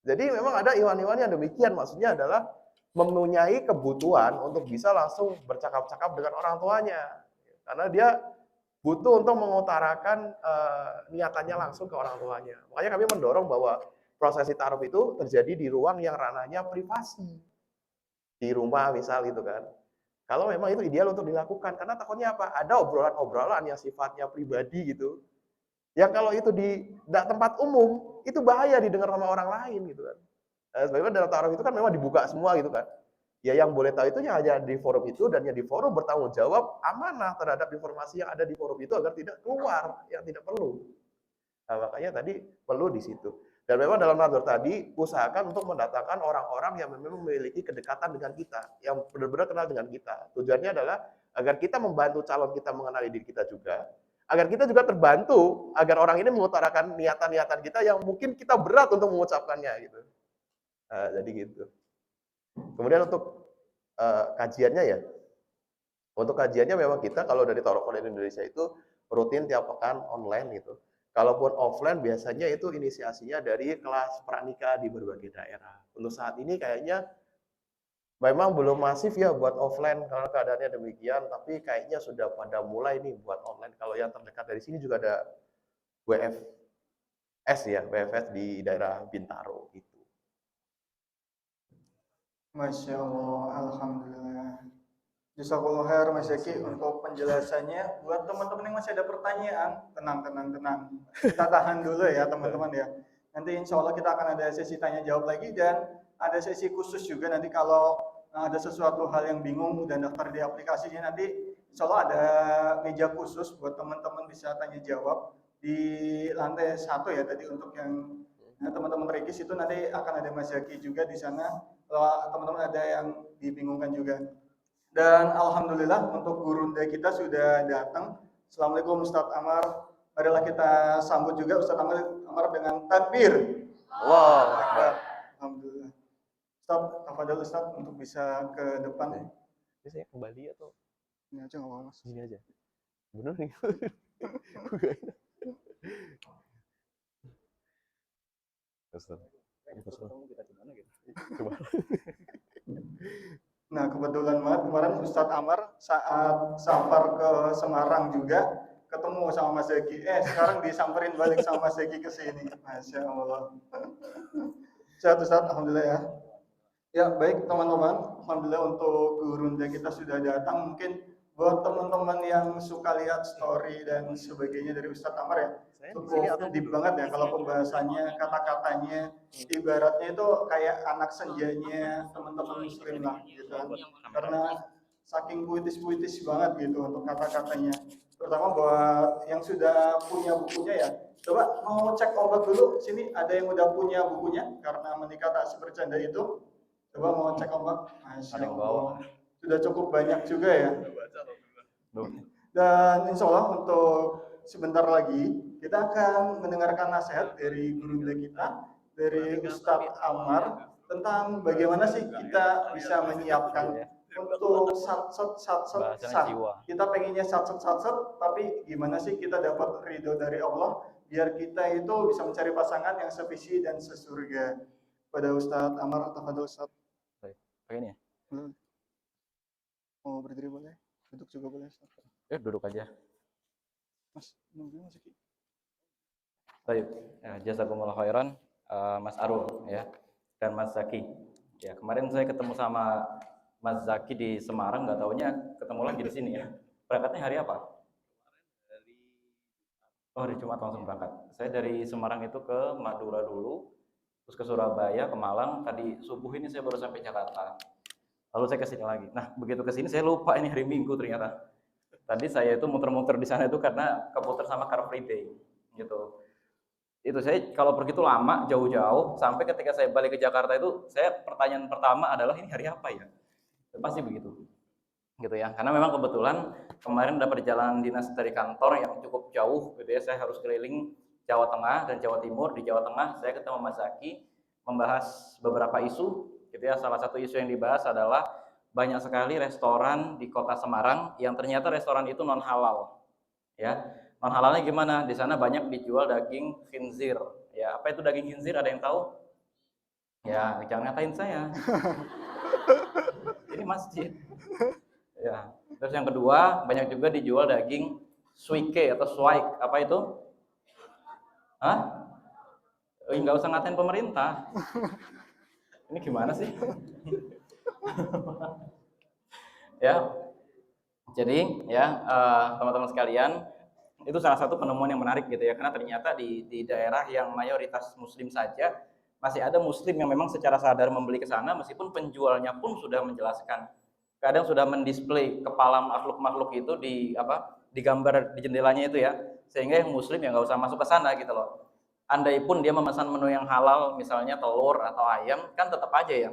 Jadi memang ada iwan-iwan yang demikian, maksudnya adalah mempunyai kebutuhan untuk bisa langsung bercakap-cakap dengan orang tuanya. Karena dia butuh untuk mengutarakan niatannya langsung ke orang tuanya. Makanya kami mendorong bahwa prosesi taruh itu terjadi di ruang yang ranahnya privasi. Di rumah misal gitu kan. Kalau memang itu ideal untuk dilakukan. Karena takutnya apa? Ada obrolan-obrolan yang sifatnya pribadi gitu. Yang kalau itu di tempat umum, itu bahaya didengar sama orang lain gitu kan. Sebagaimana dalam taruh itu kan memang dibuka semua gitu kan. Ya yang boleh tahu itu hanya di forum itu dan yang di forum bertanggung jawab amanah terhadap informasi yang ada di forum itu agar tidak keluar yang tidak perlu. Nah, makanya tadi perlu di situ. Dan memang dalam nadur tadi usahakan untuk mendatangkan orang-orang yang memang memiliki kedekatan dengan kita, yang benar-benar kenal dengan kita. Tujuannya adalah agar kita membantu calon kita mengenali diri kita juga, agar kita juga terbantu agar orang ini mengutarakan niatan-niatan kita yang mungkin kita berat untuk mengucapkannya gitu. Nah, jadi gitu. Kemudian untuk kajiannya ya, untuk kajiannya memang kita kalau dari Taurat Indonesia itu rutin tiap pekan online gitu. Kalaupun offline biasanya itu inisiasinya dari kelas pranikah di berbagai daerah. Untuk saat ini kayaknya memang belum masif ya buat offline karena keadaannya demikian, tapi kayaknya sudah pada mulai nih buat online. Kalau yang terdekat dari sini juga ada WFS ya, WFS di daerah Bintaro gitu. Masya Allah, Alhamdulillah. Jazakallah khair Mas Zaki untuk penjelasannya. Buat teman-teman yang masih ada pertanyaan, tenang. Kita tahan dulu ya teman-teman ya. Nanti insya Allah kita akan ada sesi tanya jawab lagi dan ada sesi khusus juga nanti kalau ada sesuatu hal yang bingung dan daftar di aplikasinya nanti insya Allah ada meja khusus buat teman-teman bisa tanya jawab di lantai 1 ya tadi untuk yang teman-teman regis itu nanti akan ada Mas Zaki juga di sana kalau teman-teman ada yang dibingungkan juga. Dan alhamdulillah untuk gurunda kita sudah datang. Assalamualaikum Ustadz Amar. Marilah kita sambut juga Ustadz Amar dengan takbir. Wow. Alhamdulillah. Ustadz, tafadhol Ustadz untuk bisa ke depan. Ini saya kembali atau? Ini aja nggak apa-apa Mas. Ini aja. Bener nih. Ustadz. Coba. Nah kebetulan banget kemarin Ustadz Amar saat safar ke Semarang juga ketemu sama Mas Zaki. Sekarang disamperin balik sama Mas Zaki ke sini. Masya Allah. Sehat Ustadz, alhamdulillah ya. Ya baik teman-teman, alhamdulillah untuk gurunda kita sudah datang. Mungkin buat teman-teman yang suka lihat story dan sebagainya dari Ustadz Amar ya, cukup deep banget ya kalau pembahasannya, kata-katanya, ibaratnya itu kayak anak senjanya teman-teman muslim lah gitu kan. Karena saking puitis-puitis banget gitu untuk kata-katanya. Terutama buat yang sudah punya bukunya ya, coba mau cek ombak dulu, sini ada yang udah punya bukunya, karena menikah tak sebercanda itu. Coba mau cek ombak, Masya Allah. Sudah cukup banyak juga ya. Dan insya Allah untuk sebentar lagi kita akan mendengarkan nasihat dari guru kita, dari Ustadz Amar, tentang bagaimana sih kita bisa menyiapkan untuk sat. Kita pengennya sat, tapi gimana sih kita dapat ridho dari Allah biar kita itu bisa mencari pasangan yang sevisi dan sesurga. Pada Ustadz Amar atau pada Ustadz? Pakai ini ya? Mau berdiri boleh? Duduk juga boleh, Ustadz. Duduk aja. Mas, nungguin Mas Zaki. Baik, ya, jazakumullah khairan, Mas Arul ya, dan Mas Zaki. Ya, kemarin saya ketemu sama Mas Zaki di Semarang, nggak taunya ketemu lagi di sini ya. Berangkatnya hari apa? Oh, hari Jumat langsung berangkat. Saya dari Semarang itu ke Madura dulu, terus ke Surabaya, ke Malang. Tadi subuh ini saya baru sampai Jakarta. Lalu saya ke sini lagi. Nah, begitu ke sini saya lupa ini hari Minggu ternyata. Tadi saya itu muter-muter di sana itu karena keputar sama Car Free Day gitu. Itu saya kalau pergi itu lama, jauh-jauh, sampai ketika saya balik ke Jakarta itu saya pertanyaan pertama adalah ini hari apa ya? Pasti begitu. Gitu ya. Karena memang kebetulan kemarin dapat perjalanan dinas dari kantor yang cukup jauh gitu ya. Saya harus keliling Jawa Tengah dan Jawa Timur. Di Jawa Tengah saya ketemu Mas Zaki membahas beberapa isu gitu ya. Salah satu isu yang dibahas adalah banyak sekali restoran di kota Semarang yang ternyata restoran itu non halal. Ya, non halalnya gimana? Di sana banyak dijual daging khinzir. Ya, apa itu daging khinzir? Ada yang tahu? Ya, jangan ngatain saya. Ini masjid. Ya. Terus yang kedua, banyak juga dijual daging swike atau swaik. Apa itu? Hah? Nggak usah ngatain pemerintah. Ini gimana sih? Ya, jadi ya teman-teman sekalian, itu salah satu penemuan yang menarik gitu ya, karena ternyata di daerah yang mayoritas muslim saja masih ada muslim yang memang secara sadar membeli ke sana meskipun penjualnya pun sudah menjelaskan, kadang sudah mendisplay kepala makhluk-makhluk itu digambar di jendelanya itu ya, sehingga yang muslim ya nggak usah masuk ke sana gitu loh. Andai pun dia memesan menu yang halal, misalnya telur atau ayam, kan tetap aja ya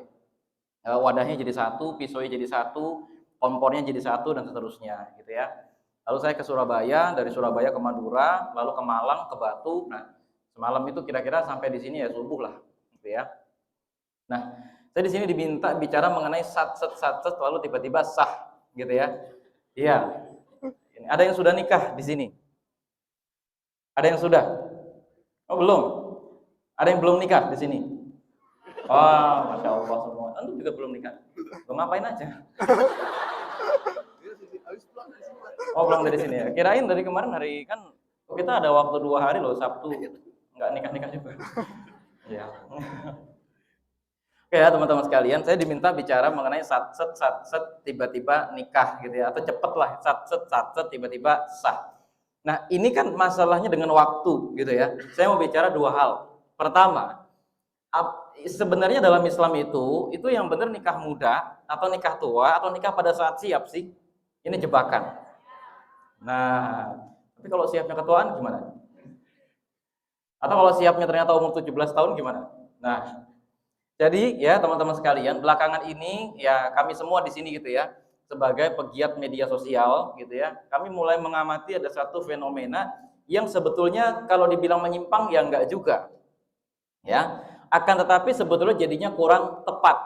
wadahnya jadi satu, pisaunya jadi satu, kompornya jadi satu, dan seterusnya gitu ya. Lalu saya ke Surabaya, dari Surabaya ke Madura, lalu ke Malang, ke Batu. Nah, semalam itu kira-kira sampai di sini ya subuh lah gitu ya. Nah, saya di sini diminta bicara mengenai satset, lalu tiba-tiba sah gitu ya. Iya. Ada yang sudah nikah di sini? Ada yang sudah? Oh, belum? Ada yang belum nikah di sini? Oh, Masya Allah semua. Antum juga belum nikah? Lo ngapain aja? Oh, pulang dari sini ya? Kirain dari kemarin hari, kan kita ada waktu 2 hari loh, Sabtu. Nggak nikah-nikah juga. Ya. Oke ya teman-teman sekalian, saya diminta bicara mengenai satset, tiba-tiba nikah gitu ya. Atau cepet lah, satset, tiba-tiba sah. Nah, ini kan masalahnya dengan waktu gitu ya. Saya mau bicara 2 hal. Pertama, sebenarnya dalam Islam itu yang benar nikah muda atau nikah tua atau nikah pada saat siap sih? Ini jebakan. Nah, tapi kalau siapnya ketuaan gimana? Atau kalau siapnya ternyata umur 17 tahun gimana? Nah, jadi ya teman-teman sekalian, belakangan ini ya kami semua di sini gitu ya, sebagai pegiat media sosial gitu ya, kami mulai mengamati ada satu fenomena yang sebetulnya kalau dibilang menyimpang ya enggak juga. Ya, akan tetapi sebetulnya jadinya kurang tepat.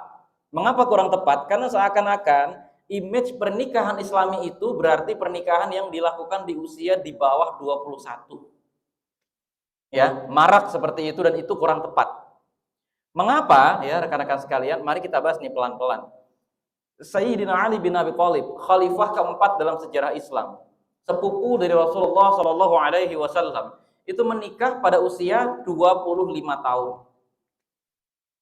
Mengapa kurang tepat? Karena seakan-akan image pernikahan Islami itu berarti pernikahan yang dilakukan di usia di bawah 21. Ya, marak seperti itu dan itu kurang tepat. Mengapa? Ya, rekan-rekan sekalian, mari kita bahas nih pelan-pelan. Sayyidina Ali bin Abi Thalib, khalifah keempat dalam sejarah Islam, sepupu dari Rasulullah Shallallahu Alaihi Wasallam, itu menikah pada usia 25 tahun.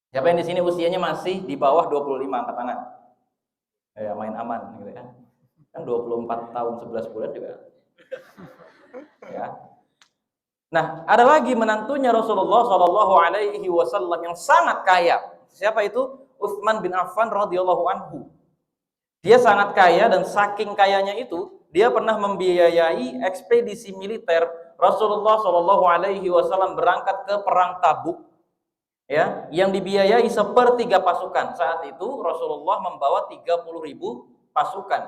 Siapa yang di sini usianya masih di bawah 25, angkat tangan. Ya, main aman gitu ya. Kan 24 tahun 11 bulan juga. Ya. Nah, ada lagi menantunya Rasulullah Shallallahu Alaihi Wasallam yang sangat kaya. Siapa itu? Utsman bin Affan radhiyallahu anhu. Dia sangat kaya dan saking kayanya itu dia pernah membiayai ekspedisi militer Rasulullah Shallallahu Alaihi Wasallam berangkat ke perang Tabuk, ya, yang dibiayai sepertiga pasukan. Saat itu Rasulullah membawa 30.000 pasukan,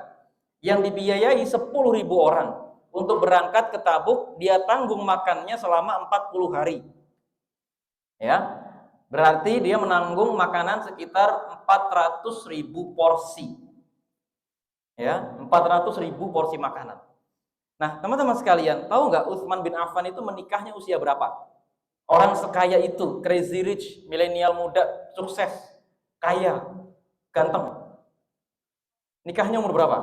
yang dibiayai 10.000 orang untuk berangkat ke Tabuk. Dia tanggung makannya selama 40 hari, ya, berarti dia menanggung makanan sekitar 400.000 porsi. Ya, 400.000 porsi makanan. Nah, teman-teman sekalian, tahu nggak Utsman bin Affan itu menikahnya usia berapa? Orang sekaya itu, crazy rich, milenial muda, sukses, kaya, ganteng. Nikahnya umur berapa?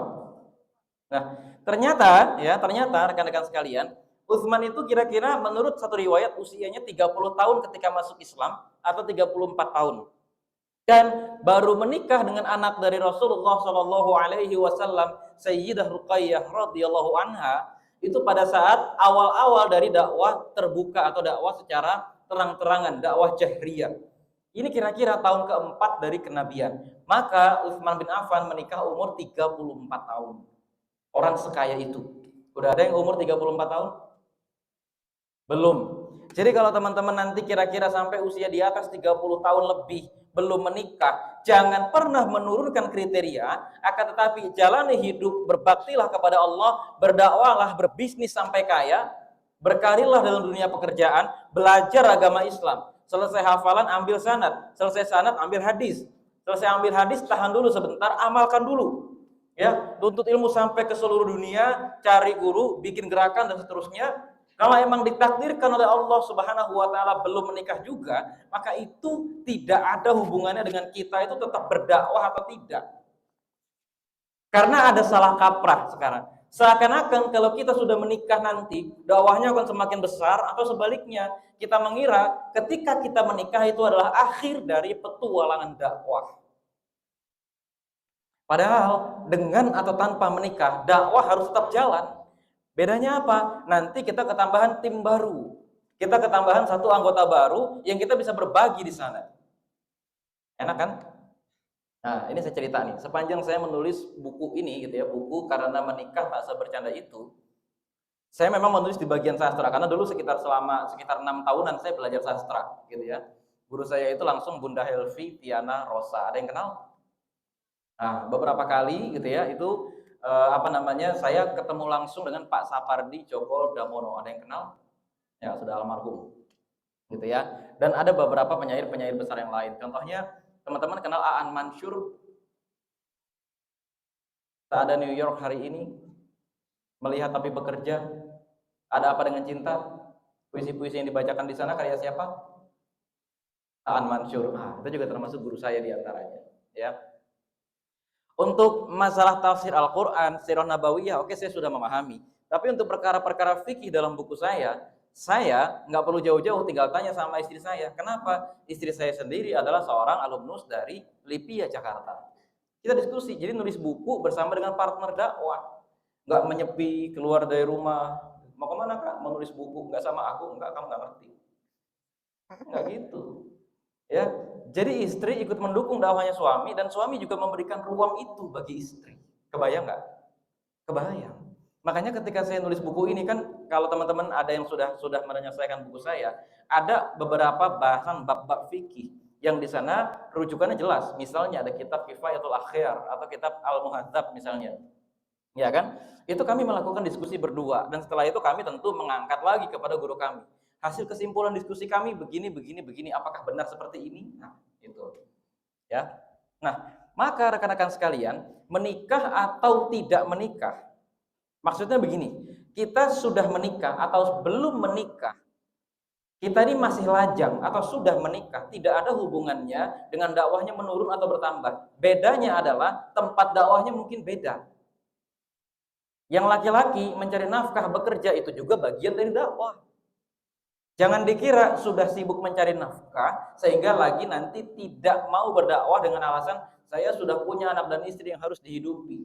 Nah, ternyata rekan-rekan sekalian, Utsman itu kira-kira menurut satu riwayat usianya 30 tahun ketika masuk Islam atau 34 tahun. Dan baru menikah dengan anak dari Rasulullah Shallallahu Alaihi Wasallam, Sayyidah Ruqayyah radhiyallahu anha, itu pada saat awal-awal dari dakwah terbuka atau dakwah secara terang-terangan, dakwah jahriyah. Ini kira-kira tahun keempat dari kenabian. Maka Utsman bin Affan menikah umur 34 tahun. Orang sekaya itu. Udah ada yang umur 34 tahun? Belum. Jadi kalau teman-teman nanti kira-kira sampai usia di atas 30 tahun lebih belum menikah, jangan pernah menurunkan kriteria, akan tetapi jalani hidup, berbaktilah kepada Allah, berdakwalah, berbisnis sampai kaya, berkarirlah dalam dunia pekerjaan, belajar agama Islam. Selesai hafalan ambil sanad, selesai sanad ambil hadis. Selesai ambil hadis tahan dulu sebentar, amalkan dulu. Ya, tuntut ilmu sampai ke seluruh dunia, cari guru, bikin gerakan dan seterusnya. Kalau emang ditakdirkan oleh Allah Subhanahu wa taala belum menikah juga, maka itu tidak ada hubungannya dengan kita itu tetap berdakwah atau tidak. Karena ada salah kaprah sekarang. Seakan-akan kalau kita sudah menikah nanti, dakwahnya akan semakin besar, atau sebaliknya, kita mengira ketika kita menikah itu adalah akhir dari petualangan dakwah. Padahal dengan atau tanpa menikah, dakwah harus tetap jalan. Bedanya apa? Nanti kita ketambahan tim baru. Kita ketambahan satu anggota baru yang kita bisa berbagi di sana. Enak kan? Nah, ini saya cerita nih. Sepanjang saya menulis buku ini gitu ya, buku Karena Menikah Tak Sebercanda Itu, saya memang menulis di bagian sastra karena dulu sekitar 6 tahunan saya belajar sastra gitu ya. Guru saya itu langsung Bunda Helvi Tiana Rosa. Ada yang kenal? Nah, beberapa kali gitu ya, itu saya ketemu langsung dengan Pak Sapardi Djoko Damono. Ada yang kenal? Ya, sudah almarhum. Gitu ya. Dan ada beberapa penyair-penyair besar yang lain. Contohnya, teman-teman kenal Aan Mansur? Tak ada New York hari ini, Melihat Tapi Bekerja, Ada Apa Dengan Cinta, puisi-puisi yang dibacakan di sana karya siapa? Aan Mansur. Nah, itu juga termasuk guru saya di antaranya. Ya. Untuk masalah tafsir Al-Quran, Sirah Nabawiyah, oke, saya sudah memahami. Tapi untuk perkara-perkara fikih dalam buku saya nggak perlu jauh-jauh, tinggal tanya sama istri saya. Kenapa? Istri saya sendiri adalah seorang alumnus dari Lipia, Jakarta. Kita diskusi, jadi nulis buku bersama dengan partner dakwah. Nggak menyepi, keluar dari rumah. Mau kemana kak? Mau nulis buku? Nggak sama aku? Nggak, kamu nggak ngerti. Nggak gitu. Ya, jadi istri ikut mendukung dakwahnya suami dan suami juga memberikan ruang itu bagi istri. Kebayang nggak? Kebayang. Makanya ketika saya nulis buku ini kan, kalau teman-teman ada yang sudah menyelesaikan buku saya, ada beberapa bahasan bab-bab fikih yang di sana rujukannya jelas. Misalnya ada kitab Kifayatul Akhyar atau kitab Al-Muhadzab misalnya. Ya kan? Itu kami melakukan diskusi berdua dan setelah itu kami tentu mengangkat lagi kepada guru kami. Hasil kesimpulan diskusi kami begini, apakah benar seperti ini? Nah, itu. Ya. Nah, maka rekan-rekan sekalian, menikah atau tidak menikah, maksudnya begini, kita sudah menikah atau belum menikah, kita ini masih lajang atau sudah menikah, tidak ada hubungannya dengan dakwahnya menurun atau bertambah. Bedanya adalah tempat dakwahnya mungkin beda. Yang laki-laki mencari nafkah, bekerja, itu juga bagian dari dakwah. Jangan dikira sudah sibuk mencari nafkah sehingga lagi nanti tidak mau berdakwah dengan alasan saya sudah punya anak dan istri yang harus dihidupi.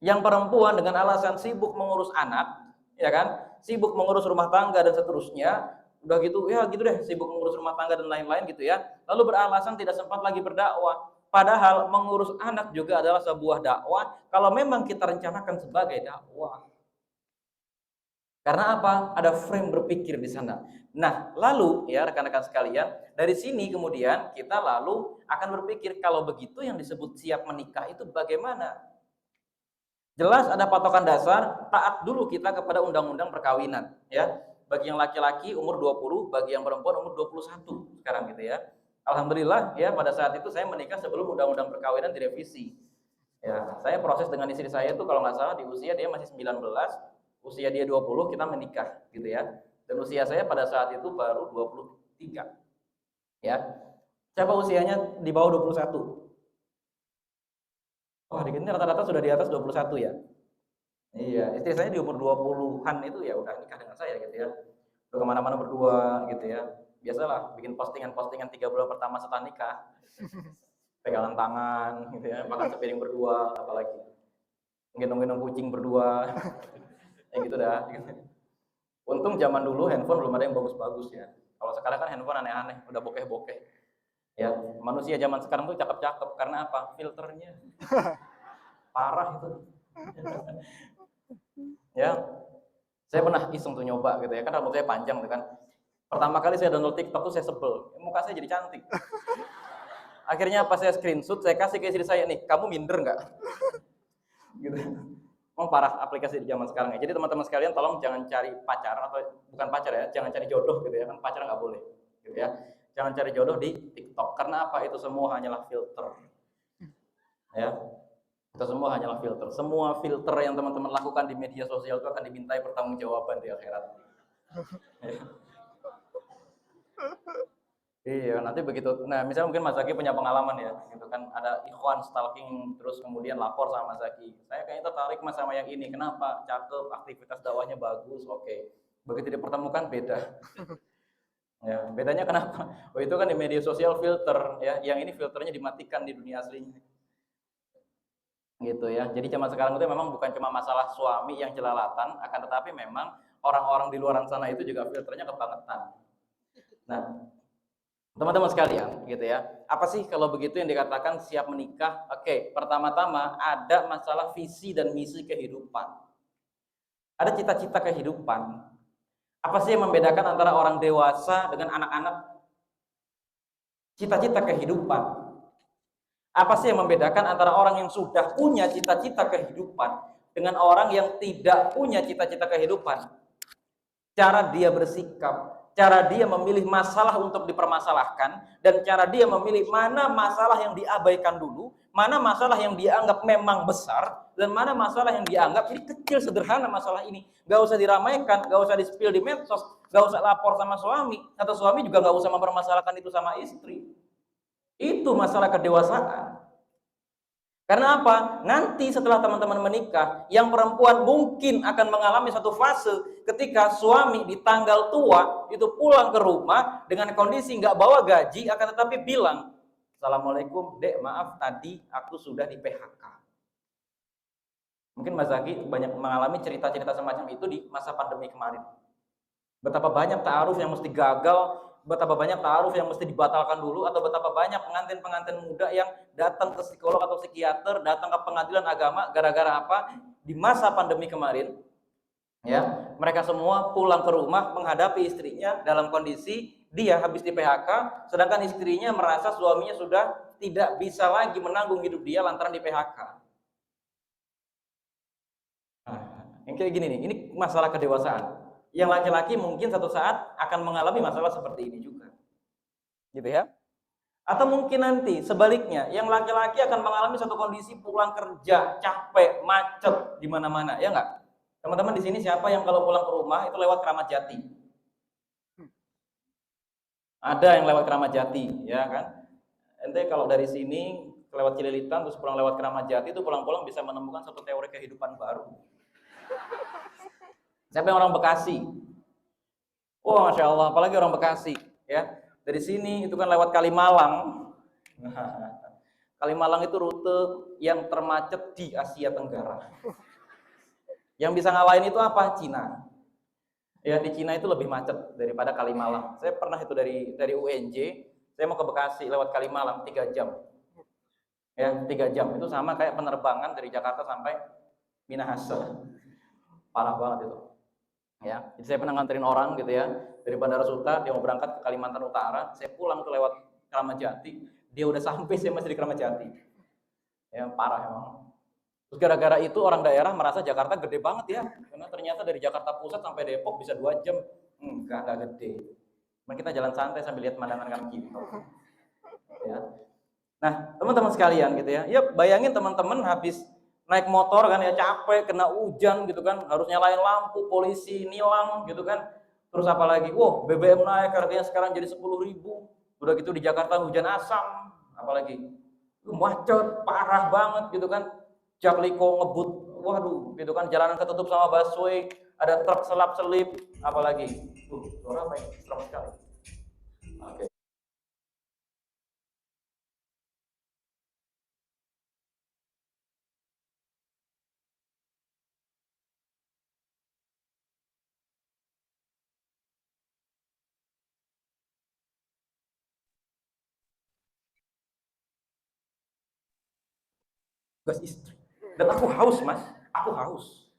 Yang perempuan dengan alasan sibuk mengurus anak, ya kan, sibuk mengurus rumah tangga dan seterusnya, udah gitu ya gitu deh, sibuk mengurus rumah tangga dan lain-lain gitu ya, lalu beralasan tidak sempat lagi berdakwah. Padahal mengurus anak juga adalah sebuah dakwah kalau memang kita rencanakan sebagai dakwah. Karena apa? Ada frame berpikir di sana. Nah, lalu ya rekan-rekan sekalian, dari sini kemudian kita lalu akan berpikir kalau begitu yang disebut siap menikah itu bagaimana? Jelas ada patokan dasar, taat dulu kita kepada undang-undang perkawinan, ya. Bagi yang laki-laki umur 20, bagi yang perempuan umur 21 sekarang gitu ya. Alhamdulillah ya pada saat itu saya menikah sebelum undang-undang perkawinan direvisi. Ya, saya proses dengan istri saya itu kalau nggak salah di usia dia masih 19, usia dia 20 kita menikah gitu ya. Dan usia saya pada saat itu baru 23. Ya. Siapa usianya di bawah 21? Wah, di sini rata-rata sudah di atas 21 ya. Iya, istri saya di umur 20-an itu ya udah nikah dengan saya gitu ya. Udah kemana-mana berdua gitu ya. Biasalah bikin postingan-postingan 3 bulan pertama setelah nikah. Pegangan tangan gitu ya, makan sepiring berdua, apalagi gendong-gendong kucing berdua. Ya gitu dah. Untung zaman dulu handphone belum ada yang bagus-bagus ya. Kalau sekarang kan handphone aneh-aneh, udah bokeh-bokeh. Ya, manusia zaman sekarang tuh cakep-cakep karena apa? Filternya. Parah itu. Ya. Saya pernah iseng tuh nyoba gitu ya, kan rambut saya panjang tuh kan. Pertama kali saya download TikTok tuh saya sebel, muka saya jadi cantik. Akhirnya pas saya screenshot, saya kasih ke istri saya, nih, kamu minder nggak? Gitu. Memang parah aplikasi di zaman sekarang ya. Jadi teman-teman sekalian tolong jangan cari pacar atau bukan pacar ya, jangan cari jodoh gitu ya, kan pacar nggak boleh gitu ya. Jangan cari jodoh di TikTok karena apa? Itu semua hanyalah filter. Ya. Itu semua hanyalah filter. Semua filter yang teman-teman lakukan di media sosial itu akan dimintai pertanggungjawaban di akhirat. Ya. Iya, nanti begitu. Nah, misalnya mungkin Mas Zaki punya pengalaman ya, gitu kan, ada ikhwan stalking terus kemudian lapor sama Mas Zaki. Saya kayaknya tertarik Mas sama yang ini. Kenapa? Cakep, aktivitas dakwahnya bagus. Oke. Begitu dipertemukan beda. Ya, bedanya kenapa? Oh, itu kan di media sosial filter ya. Yang ini filternya dimatikan di dunia aslinya. Gitu ya. Jadi zaman sekarang itu memang bukan cuma masalah suami yang jelalatan, akan tetapi memang orang-orang di luar sana itu juga filternya kebangetan. Nah, teman-teman sekalian, gitu ya. Apa sih kalau begitu yang dikatakan siap menikah? Oke, pertama-tama ada masalah visi dan misi kehidupan. Ada cita-cita kehidupan. Apa sih yang membedakan antara orang dewasa dengan anak-anak? Cita-cita kehidupan. Apa sih yang membedakan antara orang yang sudah punya cita-cita kehidupan dengan orang yang tidak punya cita-cita kehidupan? Cara dia bersikap, cara dia memilih masalah untuk dipermasalahkan, dan cara dia memilih mana masalah yang diabaikan dulu, mana masalah yang dianggap memang besar, dan mana masalah yang dianggap ini kecil, sederhana masalah ini. Gak usah diramaikan, gak usah di-spill di medsos, gak usah lapor sama suami, atau suami juga gak usah mempermasalahkan itu sama istri. Itu masalah kedewasaan. Karena apa? Nanti setelah teman-teman menikah, yang perempuan mungkin akan mengalami satu fase ketika suami di tanggal tua itu pulang ke rumah dengan kondisi nggak bawa gaji, akan tetapi bilang, Assalamualaikum, Dek, maaf tadi aku sudah di PHK. Mungkin Mas Zaki banyak mengalami cerita-cerita semacam itu di masa pandemi kemarin. Betapa banyak ta'aruf yang mesti gagal, betapa banyak ta'aruf yang mesti dibatalkan dulu, atau betapa banyak pengantin-pengantin muda yang datang ke psikolog atau psikiater, datang ke pengadilan agama gara-gara apa? Di masa pandemi kemarin, ya, mereka semua pulang ke rumah menghadapi istrinya dalam kondisi dia habis di PHK, sedangkan istrinya merasa suaminya sudah tidak bisa lagi menanggung hidup dia lantaran di PHK. Nah, yang kayak gini nih, ini masalah kedewasaan. Yang laki-laki mungkin satu saat akan mengalami masalah seperti ini juga. Gitu ya. Atau mungkin nanti sebaliknya, yang laki-laki akan mengalami satu kondisi pulang kerja, capek, macet di mana-mana, ya enggak? Teman-teman di sini siapa yang kalau pulang ke rumah itu lewat Kramat Jati? Ada yang lewat Kramat Jati, ya kan? Ente kalau dari sini lewat Cililitan terus pulang lewat Kramat Jati itu pulang-pulang bisa menemukan satu teori kehidupan baru. Siapa yang orang Bekasi? Oh, Masya Allah, apalagi orang Bekasi, ya. Dari sini itu kan lewat Kalimalang. Kalimalang itu rute yang termacet di Asia Tenggara. Yang bisa ngalahin itu apa? Cina. Ya, di Cina itu lebih macet daripada Kalimalang. Saya pernah itu dari UNJ, saya mau ke Bekasi lewat Kalimalang 3 jam. Ya, 3 jam itu sama kayak penerbangan dari Jakarta sampai Minahasa. Parah banget itu. Ya, jadi saya pernah nganterin orang gitu ya dari Bandara Suta, dia mau berangkat ke Kalimantan Utara, saya pulang tuh lewat Kramat Jati, dia udah sampai, saya masih di Kramat Jati. Ya, parah emang. Terus gara-gara itu orang daerah merasa Jakarta gede banget ya, karena ternyata dari Jakarta Pusat sampai Depok bisa 2 jam. Enggak gede. Cuma kita jalan santai sambil lihat pemandangan kan gitu. Ya. Nah, teman-teman sekalian gitu ya. Ya bayangin teman-teman habis naik motor kan ya, capek, kena hujan gitu kan, harus nyalain lampu, polisi nilang gitu kan. Terus apalagi, wah BBM naik harganya sekarang jadi 10.000. Udah gitu di Jakarta hujan asam, apalagi macet parah banget gitu kan. Jakliko ngebut, waduh gitu kan, jalanan ketutup sama busway, ada truk selap-selip, apalagi. Suara apa ya? Serem sekali. Oke. Gas istri. Dan aku haus, Mas. Aku haus.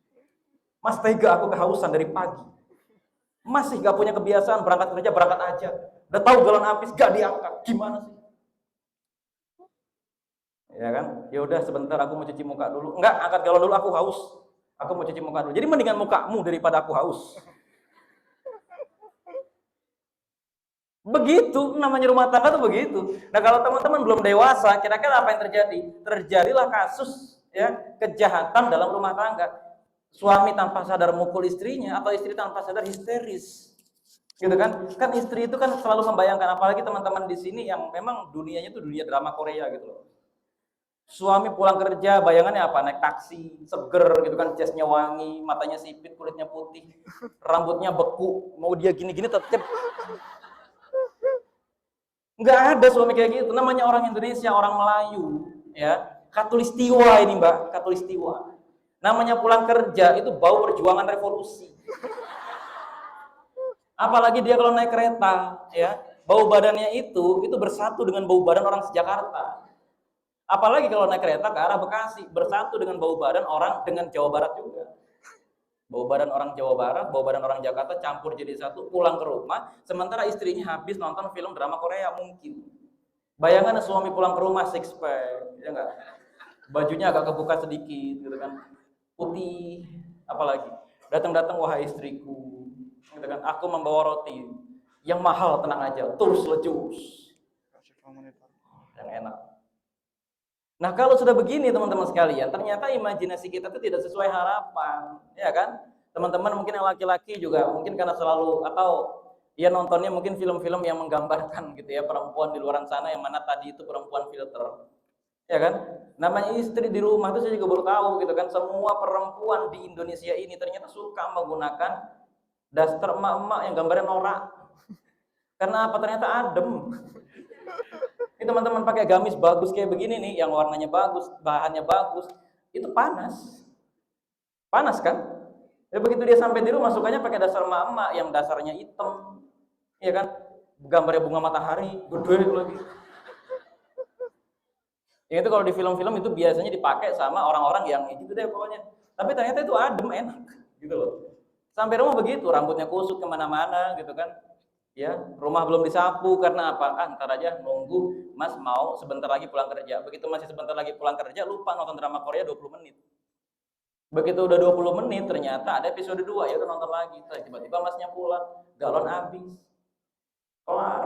Mas tega aku kehausan dari pagi. Masih gak punya kebiasaan berangkat kerja, berangkat aja. Udah tahu galon habis, gak diangkat. Gimana sih? Ya kan? Ya udah sebentar aku mau cuci muka dulu. Enggak, angkat galon dulu, aku haus. Aku mau cuci muka dulu. Jadi mendingan mukamu daripada aku haus. Begitu, namanya rumah tangga tuh begitu. Nah kalau teman-teman belum dewasa, kira-kira apa yang terjadi? Terjadilah kasus ya kejahatan dalam rumah tangga. Suami tanpa sadar mukul istrinya atau istri tanpa sadar histeris. Gitu kan? Kan istri itu kan selalu membayangkan, apalagi teman-teman di sini yang memang dunianya itu dunia drama Korea gitu loh. Suami pulang kerja, bayangannya apa? Naik taksi, seger gitu kan, jasnya wangi, matanya sipit, kulitnya putih, rambutnya beku, mau dia gini-gini tetep. Nggak ada suami kayak gitu. Namanya orang Indonesia, orang Melayu, ya. Katulistiwa ini, Mbak, katulistiwa. Namanya pulang kerja itu bau perjuangan revolusi. Apalagi dia kalau naik kereta, ya, bau badannya itu bersatu dengan bau badan orang sejakarta. Apalagi kalau naik kereta ke arah Bekasi, bersatu dengan bau badan orang dengan Jawa Barat juga. Bau badan orang Jawa Barat, bau badan orang Jakarta campur jadi satu, pulang ke rumah, sementara istrinya habis nonton film drama Korea mungkin. Bayangan suami pulang ke rumah six pack, ya enggak? Bajunya agak kebuka sedikit, gitu kan? Putih, apalagi. Datang-datang, wahai istriku, gitu kan? Aku membawa roti yang mahal, tenang aja, tulus lejus, yang enak. Nah kalau sudah begini teman-teman sekalian, ternyata imajinasi kita itu tidak sesuai harapan, ya kan? Teman-teman mungkin yang laki-laki juga mungkin karena selalu atau ya nontonnya mungkin film-film yang menggambarkan gitu ya perempuan di luar sana yang mana tadi itu perempuan filter, ya kan? Namanya istri di rumah itu saya juga baru tahu gitu kan, semua perempuan di Indonesia ini ternyata suka menggunakan daster emak-emak yang gambarnya norak. Karena apa? Ternyata adem. Ini teman-teman pakai gamis bagus kayak begini nih, yang warnanya bagus, bahannya bagus, itu panas. Panas kan? Ya begitu dia sampai di rumah, sukanya pakai dasar emak-emak yang dasarnya hitam. Iya kan? Gambarnya bunga matahari, gede lagi. Ya itu kalau di film-film itu biasanya dipakai sama orang-orang yang gitu deh pokoknya. Tapi ternyata itu adem, enak gitu loh. Sampai rumah begitu, rambutnya kusut kemana-mana gitu kan. Ya, rumah belum disapu karena apa? Ntar aja nunggu Mas mau sebentar lagi pulang kerja. Begitu masih sebentar lagi pulang kerja, lupa nonton drama Korea 20 menit. Begitu udah 20 menit ternyata ada episode 2, ya udah nonton lagi. Tiba-tiba Masnya pulang, galon habis. Kelar.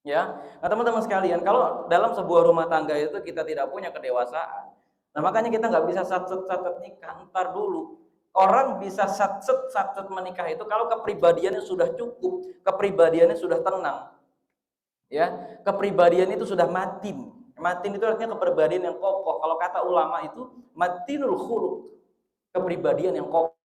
Ya. Nah, teman-teman sekalian, kalau dalam sebuah rumah tangga itu kita tidak punya kedewasaan. Nah, makanya kita nggak bisa satset nikah, ntar dulu. Orang bisa satset menikah itu kalau kepribadiannya sudah cukup, kepribadiannya sudah tenang, ya, kepribadian itu sudah matin. Matin itu artinya kepribadian yang kokoh. Kalau kata ulama itu matinul khuluq, kepribadian yang kokoh.